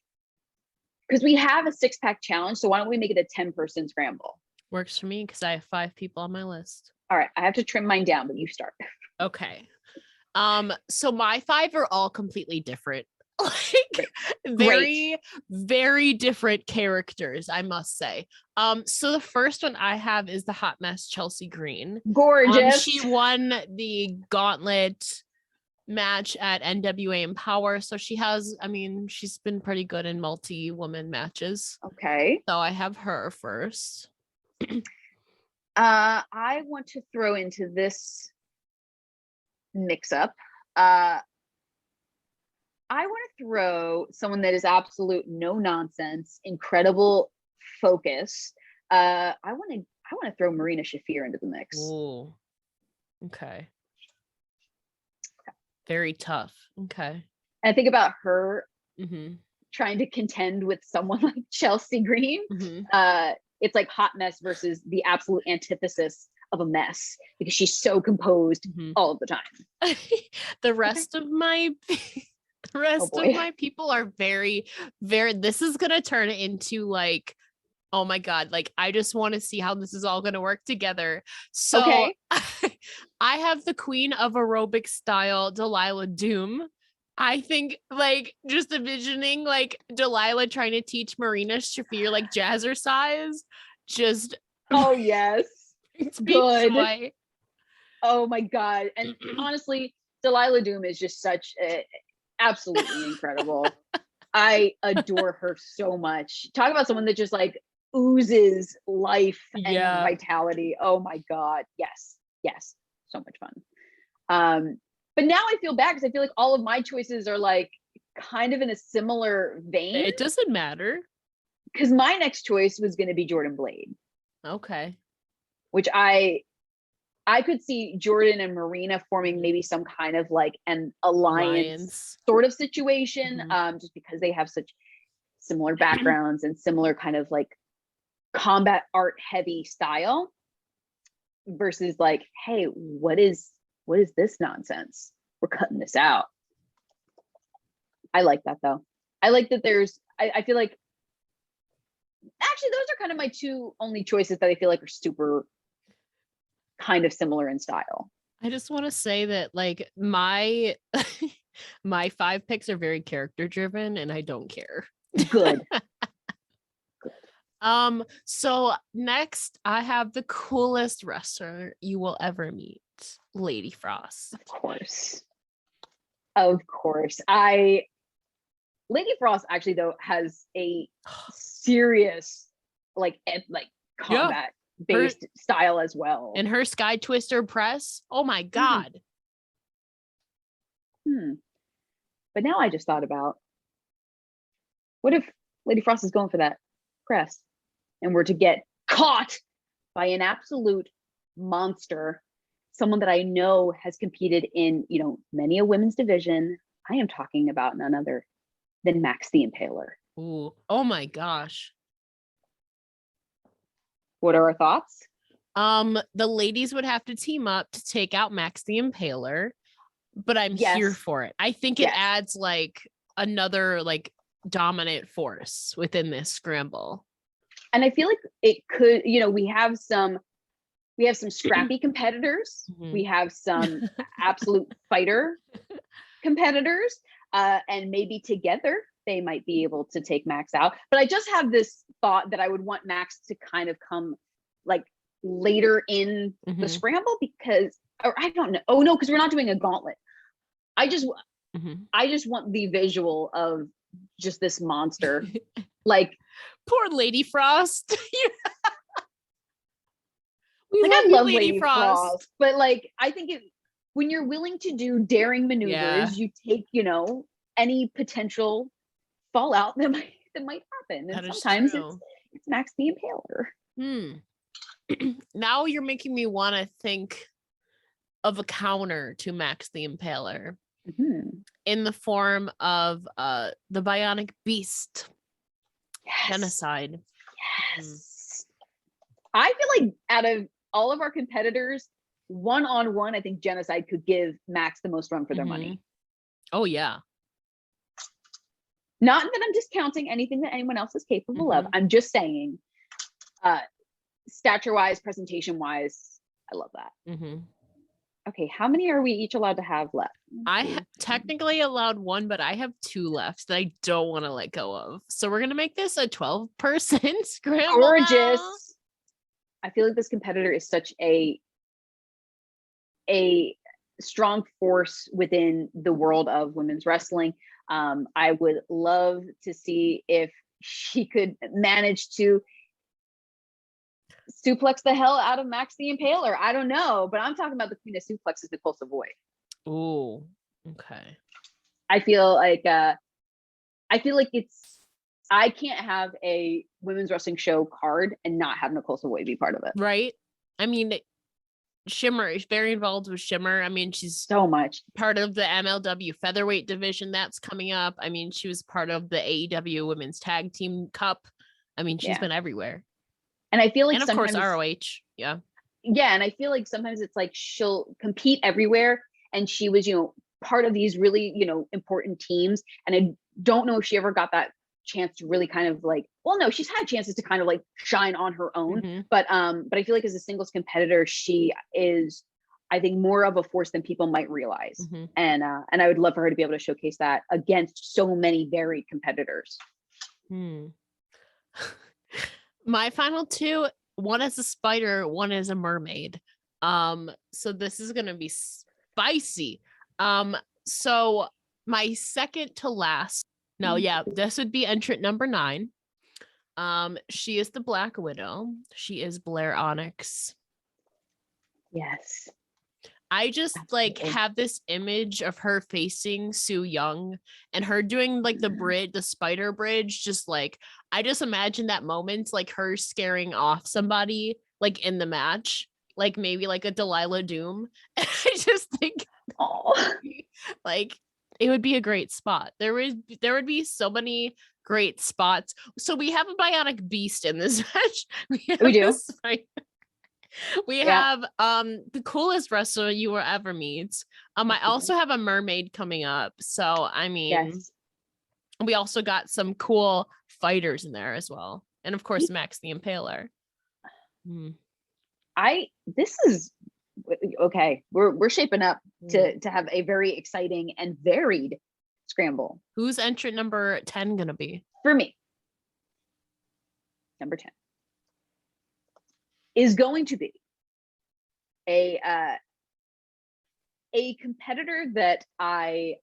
because we have a 6-pack challenge, so why don't we make it a 10-person scramble? Works for me because I have 5 people on my list. All right, I have to trim mine down, but you start. Okay. So my 5 are all completely different. Like very, very different characters, I must say. So the first one I have is the hot mess Chelsea Green. Gorgeous. She won the gauntlet match at NWA Empower. So she has, I mean, she's been pretty good in multi-woman matches. Okay. So I have her first. I want to throw into this mix up. I want to throw someone that is absolute no nonsense, incredible focus. I want to throw Marina Shafir into the mix. Ooh. Okay. Very tough. Okay. And I think about her Mm-hmm. trying to contend with someone like Chelsea Green. Mm-hmm. It's like hot mess versus the absolute antithesis of a mess because she's so composed all of the time. The rest of my of my people are very, very, this is gonna turn into like, oh my god, like I just want to see how this is all gonna work together. So I have the queen of aerobic style, Delilah Doom. I think like just envisioning like Delilah trying to teach Marina Shafir like jazzercise, just yes, it's good. Joy. Oh my god! And honestly, Delilah Doom is just such absolutely incredible. I adore her so much. Talk about someone that just like oozes life and vitality. Oh my god, yes, so much fun. But now I feel bad because I feel like all of my choices are like kind of in a similar vein. It doesn't matter. Because my next choice was going to be Jordan Blade. Okay. Which I could see Jordan and Marina forming maybe some kind of like an alliance sort of situation, just because they have such similar backgrounds and similar kind of like combat art heavy style versus like, hey, what is this nonsense? We're cutting this out. I like that though. I like that I feel like actually those are kind of my 2 only choices that I feel like are super kind of similar in style. I just want to say that like my 5 picks are very character driven and I don't care. Good. So next I have the coolest wrestler you will ever meet, Lady Frost. Of course. Lady Frost actually though has a serious like combat based style as well. And her Sky Twister press, oh my god. But now I just thought about, what if Lady Frost is going for that press and we're to get caught by an absolute monster, someone that I know has competed in, many a women's division. I am talking about none other than Max the Impaler. Ooh, oh my gosh. What are our thoughts? The ladies would have to team up to take out Max the Impaler. but I'm here Yes. for it. I think it Yes. adds like another like dominant force within this scramble. And I feel like it could, we have some scrappy competitors. Mhm. We have some absolute fighter competitors. And maybe together they might be able to take Max out. But I just have this thought that I would want Max to kind of come like later in the scramble, because, or I don't know. Oh no, because we're not doing a gauntlet. I just want the visual of just this monster. Like, poor Lady Frost. We like, love I you, love Lady Frost. but like, I think when you're willing to do daring maneuvers, you take, any potential fallout that might happen. And sometimes it's Max the Impaler. Now you're making me want to think of a counter to Max the Impaler in the form of the Bionic Beast. Yes. Genocide. Yes. I feel like out of all of our competitors, one-on-one, I think Genocide could give Max the most run for their money. Oh yeah. Not that I'm discounting anything that anyone else is capable of. I'm just saying, stature-wise, presentation-wise, I love that. Okay, how many are we each allowed to have left? I technically allowed one, but I have two left that I don't want to let go of. So we're gonna make this a 12-person scramble. Gorgeous. Now. I feel like this competitor is such a strong force within the world of women's wrestling. I would love to see if she could manage to suplex the hell out of Max the Impaler. I don't know, but I'm talking about the queen of suplexes, Nicole Savoy. Oh, okay. I feel like I can't have a women's wrestling show card and not have Nicole Savoy be part of it. Right. I mean, Shimmer is very involved with Shimmer. I mean, she's so much part of the MLW featherweight division that's coming up. I mean, she was part of the AEW Women's Tag Team Cup. I mean, she's been everywhere. And I feel like, and of course, ROH. Yeah. And I feel like sometimes it's like she'll compete everywhere, and she was, part of these really, important teams. And I don't know if she ever got that chance to really kind of like, well, no, she's had chances to kind of like shine on her own. But I feel like as a singles competitor, she is, I think, more of a force than people might realize. And I would love for her to be able to showcase that against so many varied competitors. My final two, one is a spider, one is a mermaid. So this is gonna be spicy. So my second to last, this would be entrant number 9. She is the Black Widow. She is Blair Onyx. Yes. I just have this image of her facing Sue Young and her doing like the bridge, the spider bridge, just like, I just imagine that moment, like her scaring off somebody like in the match, like maybe like a Delilah Doom. And I just think like it would be a great spot. There would be so many great spots. So we have a Bionic Beast in this match. We do. We have the coolest wrestler you will ever meet. I also have a mermaid coming up. So I mean, we also got some cool fighters in there as well. And of course, Max the Impaler. This is okay. We're shaping up to have a very exciting and varied scramble. Who's entrant number 10 gonna be? For me, number 10 is going to be a competitor that I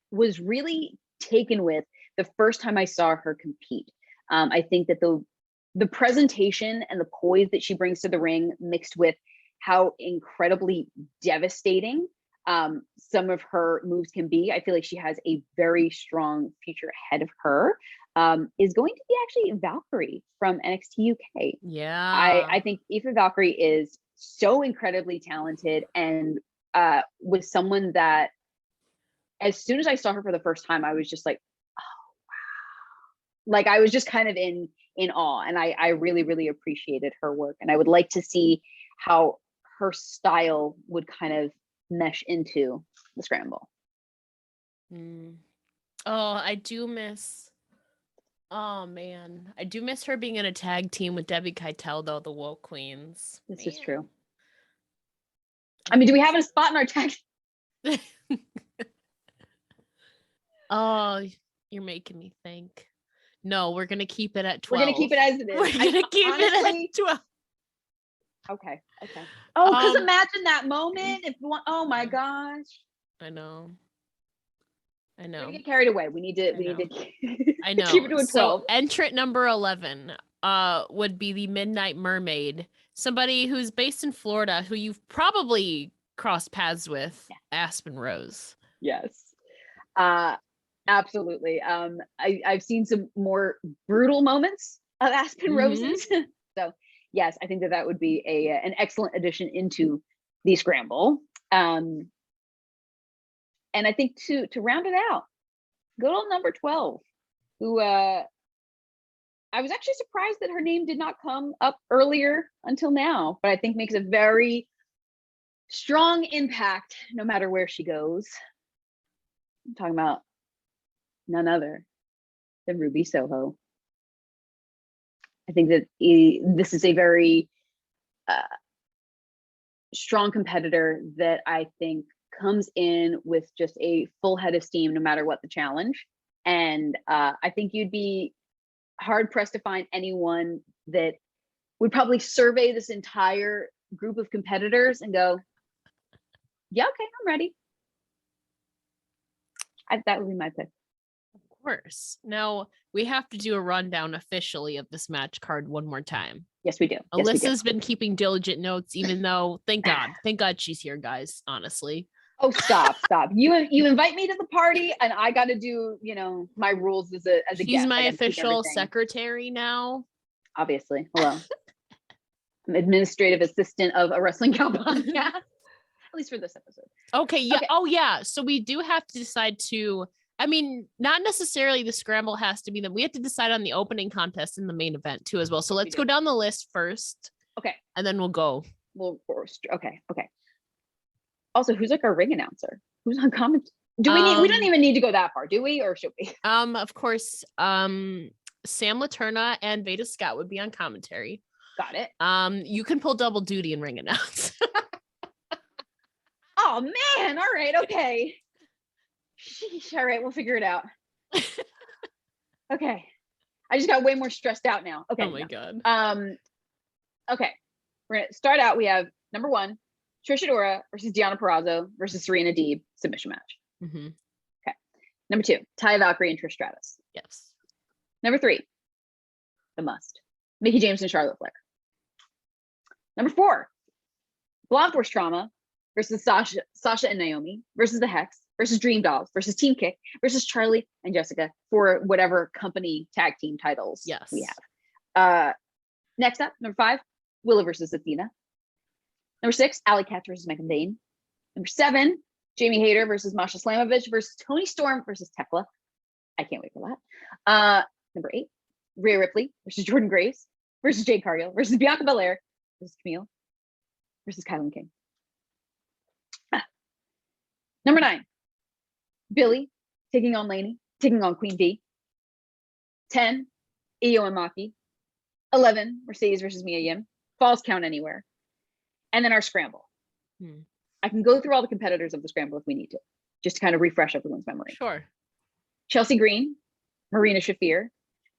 was really taken with the first time I saw her compete. I think that the presentation and the poise that she brings to the ring, mixed with how incredibly devastating some of her moves can be, I feel like she has a very strong future ahead of her. Is going to be actually Valkyrie from NXT UK. Yeah. I think Aoife Valkyrie is so incredibly talented, and was someone that as soon as I saw her for the first time, I was just like, oh wow. Like I was just kind of in awe, and I really, really appreciated her work. And I would like to see how her style would kind of mesh into the scramble. Oh, I do miss. Oh man, I do miss her being in a tag team with Debbie Keitel, though, the Woke Queens. This is true. I mean, do we have a spot in our tag? Oh, you're making me think. No, we're gonna keep it at 12. We're gonna keep it as it is. We're gonna keep it at 12. Okay. Oh, because imagine that moment. If oh my gosh. I know. We're gonna get carried away. We need to. I know. Keep it to a 12. So entrant number 11 would be the Midnight Mermaid, somebody who's based in Florida, who you've probably crossed paths with, Aspen Rose. Yes. Absolutely. I've seen some more brutal moments of Aspen Roses. So yes, I think that would be an excellent addition into the scramble. And I think to round it out, good old number 12, who I was actually surprised that her name did not come up earlier until now, but I think makes a very strong impact no matter where she goes. I'm talking about none other than Ruby Soho. I think that this is a very strong competitor that I think comes in with just a full head of steam no matter what the challenge. And I think you'd be hard pressed to find anyone that would probably survey this entire group of competitors and go, yeah, okay, I'm ready. That would be my pick. Of course. Now we have to do a rundown officially of this match card one more time. Yes, we do. Alyssa's been keeping diligent notes, even though, thank God she's here, guys, honestly. Oh, stop. You invite me to the party and I got to do, my rules as a guest. She's my official secretary now. Obviously. Hello. I'm administrative assistant of a Wrestling Cow podcast, at least for this episode. Okay. Yeah. Okay. Oh, yeah. So we do have to decide not necessarily the scramble has to be we have to decide on the opening contest in the main event too, as well. So let's go down the list first. Okay. And then we'll go. Okay. Also, who's like our ring announcer? Who's on comment? We don't even need to go that far, do we? Or should we? Of course, Sam Laterna and Veda Scott would be on commentary. Got it. You can pull double duty and ring announce. Oh man. All right. Okay. Sheesh, all right, we'll figure it out. Okay. I just got way more stressed out now. Okay. Oh my God. Okay. We're gonna start out. We have number 1, Trish Adora versus Deonna Purrazzo versus Serena Deeb submission match. Okay. Number 2, Taya Valkyrie and Trish Stratus. Yes. Number 3, the must, Mickie James and Charlotte Flair. Number 4, Blonde Force Trauma versus Sasha and Naomi versus the Hex versus Dream Dolls versus Team Kick versus Charlie and Jessica for whatever company tag team titles we have. Next up, number 5, Willow versus Athena. Number 6, Alley Katz versus Megan Bayne. Number 7, Jamie Hayter versus Masha Slamovich versus Toni Storm versus Tekla. I can't wait for that. Number 8, Rhea Ripley versus Jordan Grace versus Jade Cargill versus Bianca Belair versus Camille versus Kylan King. Number 9, Billy taking on Lainey, taking on Queen Bee. 10, Io and Maki. 11, Mercedes versus Mia Yim. Falls count anywhere. And then our scramble. I can go through all the competitors of the scramble if we need to, just to kind of refresh everyone's memory. Sure. Chelsea Green, Marina Shafir,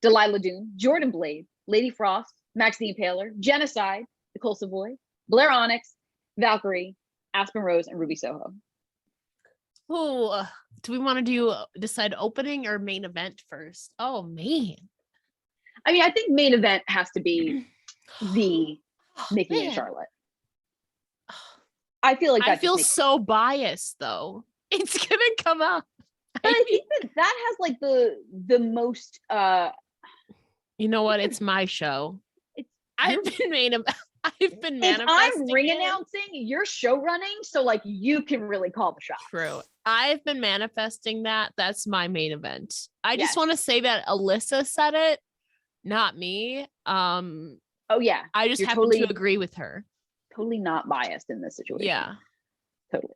Delilah Doom, Jordan Blade, Lady Frost, Max the Impaler, Genocide, Nicole Savoy, Blair Onyx, Valkyrie, Aspen Rose, and Ruby Soho. Oh, do we want to decide opening or main event first? Oh man. I mean, I think main event has to be the Mickie and Charlotte. I feel like I feel so biased though. It's gonna come out. But I think that has like the most you know what? It's my show. I've been manifesting. If I'm ring announcing, you're show running, so like you can really call the shot. True. I've been manifesting that. That's my main event. I just want to say that Alyssa said it, not me. Oh yeah. I just happen to agree with her. Totally not biased in this situation. Yeah. Totally.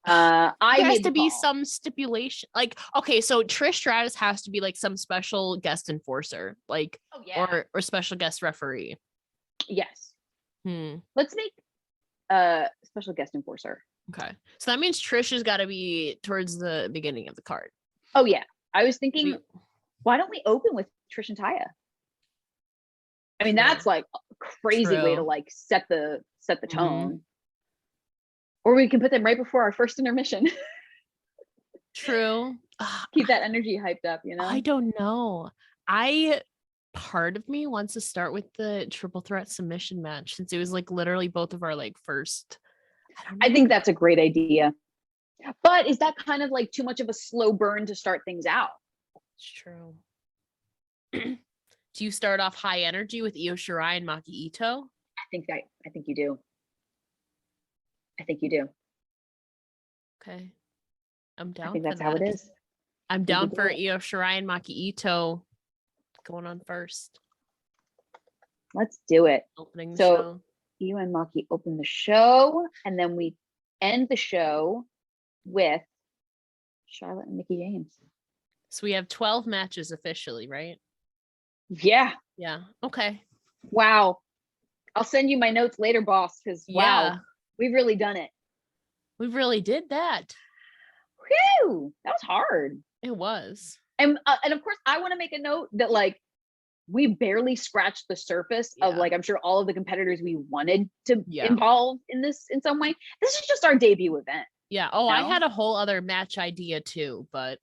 I There has made to the be call. some stipulation. Like, okay, so Trish Stratus has to be like some special guest enforcer, like, Oh yeah. or special guest referee. Yes. Hmm. Let's make a special guest enforcer. Okay. So that means Trish has got to be towards the beginning of the card. Oh yeah. I was thinking, why don't we open with Trish and Taya? I mean, that's like a crazy way to like set the tone. Or we can put them right before our first intermission. True. Keep that energy hyped up, you know? I don't know. Part of me wants to start with the triple threat submission match since it was like literally both of our like first. I think that's a great idea. But is that kind of like too much of a slow burn to start things out? It's true. Do you start off high energy with Io Shirai and Maki Ito? I think you do. I think you do. Okay. I'm down. I think that's how it is. I'm down for Io Shirai and Maki Ito going on first. Let's do it. Opening the show. Io and Maki open the show, and then we end the show with Charlotte and Mickie James. So we have 12 matches officially, right? Yeah. Yeah. Okay. Wow. I'll send you my notes later, boss, because wow, we've really done it. We really did that. Whew, that was hard. It was. And of course, I want to make a note that like we barely scratched the surface of like I'm sure all of the competitors we wanted to involve in this in some way. This is just our debut event. Yeah. Oh, I had a whole other match idea too, but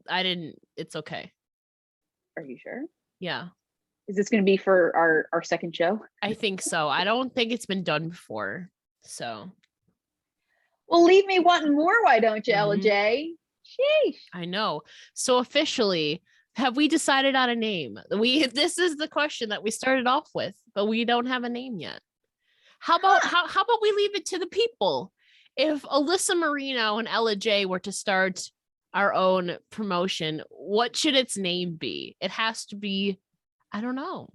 I didn't. It's okay. Are you sure? Yeah. Is this going to be for our second show? I think so. I don't think it's been done before. So. Well, leave me wanting more. Why don't you, Ella J? Sheesh. I know. So officially, have we decided on a name? This is the question that we started off with, but we don't have a name yet. How about we leave it to the people? If Alyssa Marino and Ella J were to start our own promotion, what should its name be? It has to be, I don't know.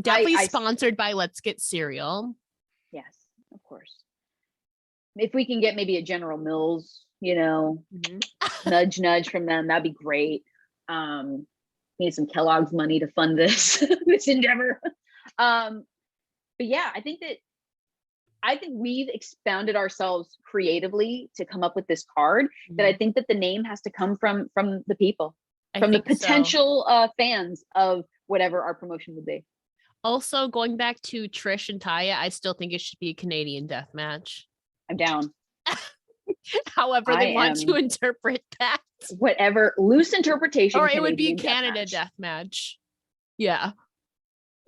Definitely sponsored by Let's Get Cereal. Yes, of course. If we can get maybe a General Mills, you know, nudge, nudge from them, that'd be great. Need some Kellogg's money to fund this this endeavor. But yeah, I think we've expounded ourselves creatively to come up with this card. That I think that the name has to come from the people, from the potential fans of whatever our promotion would be. Also, going back to Trish and Taya, I still think it should be a Canadian death match. I'm down. However they want to interpret that. Whatever loose interpretation. Or it would be a Canada death match. Yeah.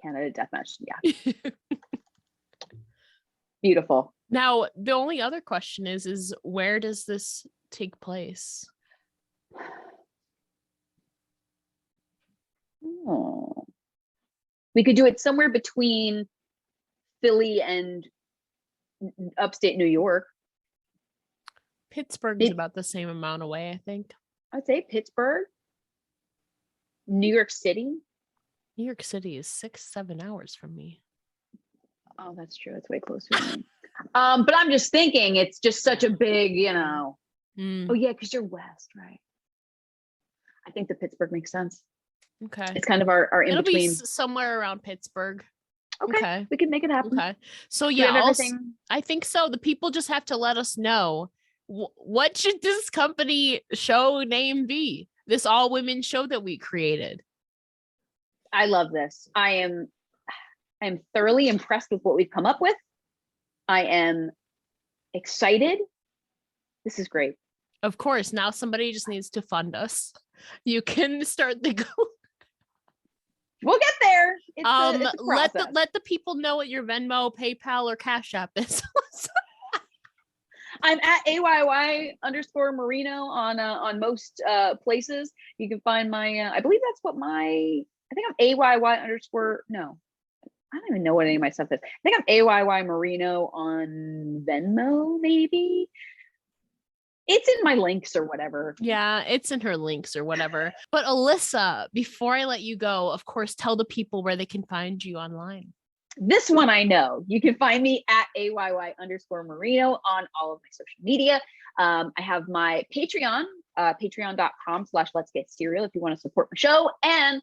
Canada death match. Yeah. Beautiful. Now, the only other question is where does this take place? Oh. We could do it somewhere between Philly and upstate New York. Pittsburgh is about the same amount away, I think. I'd say Pittsburgh. New York City. New York City is 6-7 hours from me. Oh, that's true. It's way closer to me. But I'm just thinking it's just such a big, you know. Oh yeah, because you're west, right? I think the Pittsburgh makes sense. Okay. It's kind of our in between. It'll be somewhere around Pittsburgh. Okay. We can make it happen. Okay. So yeah, I think so. The people just have to let us know what should this company show name be? This all women show that we created. I love this. I am thoroughly impressed with what we've come up with. I am excited. This is great. Of course, now somebody just needs to fund us. You can start the go. We'll get there. It's let the people know what your Venmo, PayPal, or Cash App is. I'm at AYY_Marino on most places. You can find my I believe that's what I think I'm AYY_ no. I don't even know what any of my stuff is. I think I'm AYY Marino on Venmo, maybe. It's in my links or whatever. Yeah, it's in her links or whatever. But Alyssa, before I let you go, of course, tell the people where they can find you online. This one I know. You can find me at AYY_Marino on all of my social media. I have my Patreon, patreon.com/Let's Get Cereal if you want to support my show, and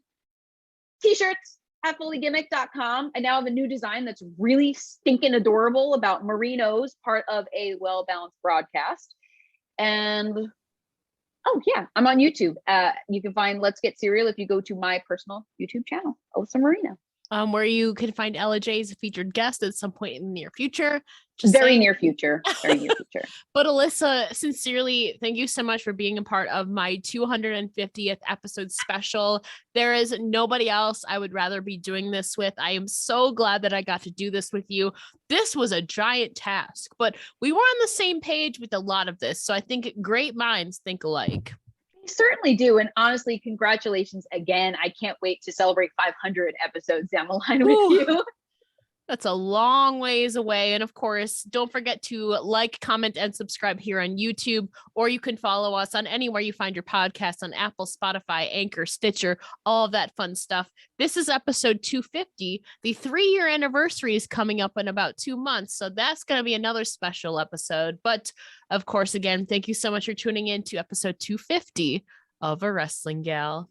t-shirts at fullygimmick.com. I now have a new design that's really stinking adorable about Marinos, part of a well-balanced broadcast. And oh yeah, I'm on YouTube. You can find Let's Get Cereal if you go to my personal YouTube channel, Alyssa Marino. Where you can find Ella J as a featured guest at some point in the near future. Very near future. Very near future. But Alyssa, sincerely, thank you so much for being a part of my 250th episode special. There is nobody else I would rather be doing this with. I am so glad that I got to do this with you. This was a giant task, but we were on the same page with a lot of this. So I think great minds think alike. Certainly do. And honestly, congratulations again. I can't wait to celebrate 500 episodes down the line with you. That's a long ways away. And of course, don't forget to like, comment, and subscribe here on YouTube, or you can follow us on anywhere you find your podcasts on Apple, Spotify, Anchor, Stitcher, all of that fun stuff. This is episode 250. The 3-year anniversary is coming up in about 2 months. So that's going to be another special episode. But of course, again, thank you so much for tuning in to episode 250 of A Wrestling Gal.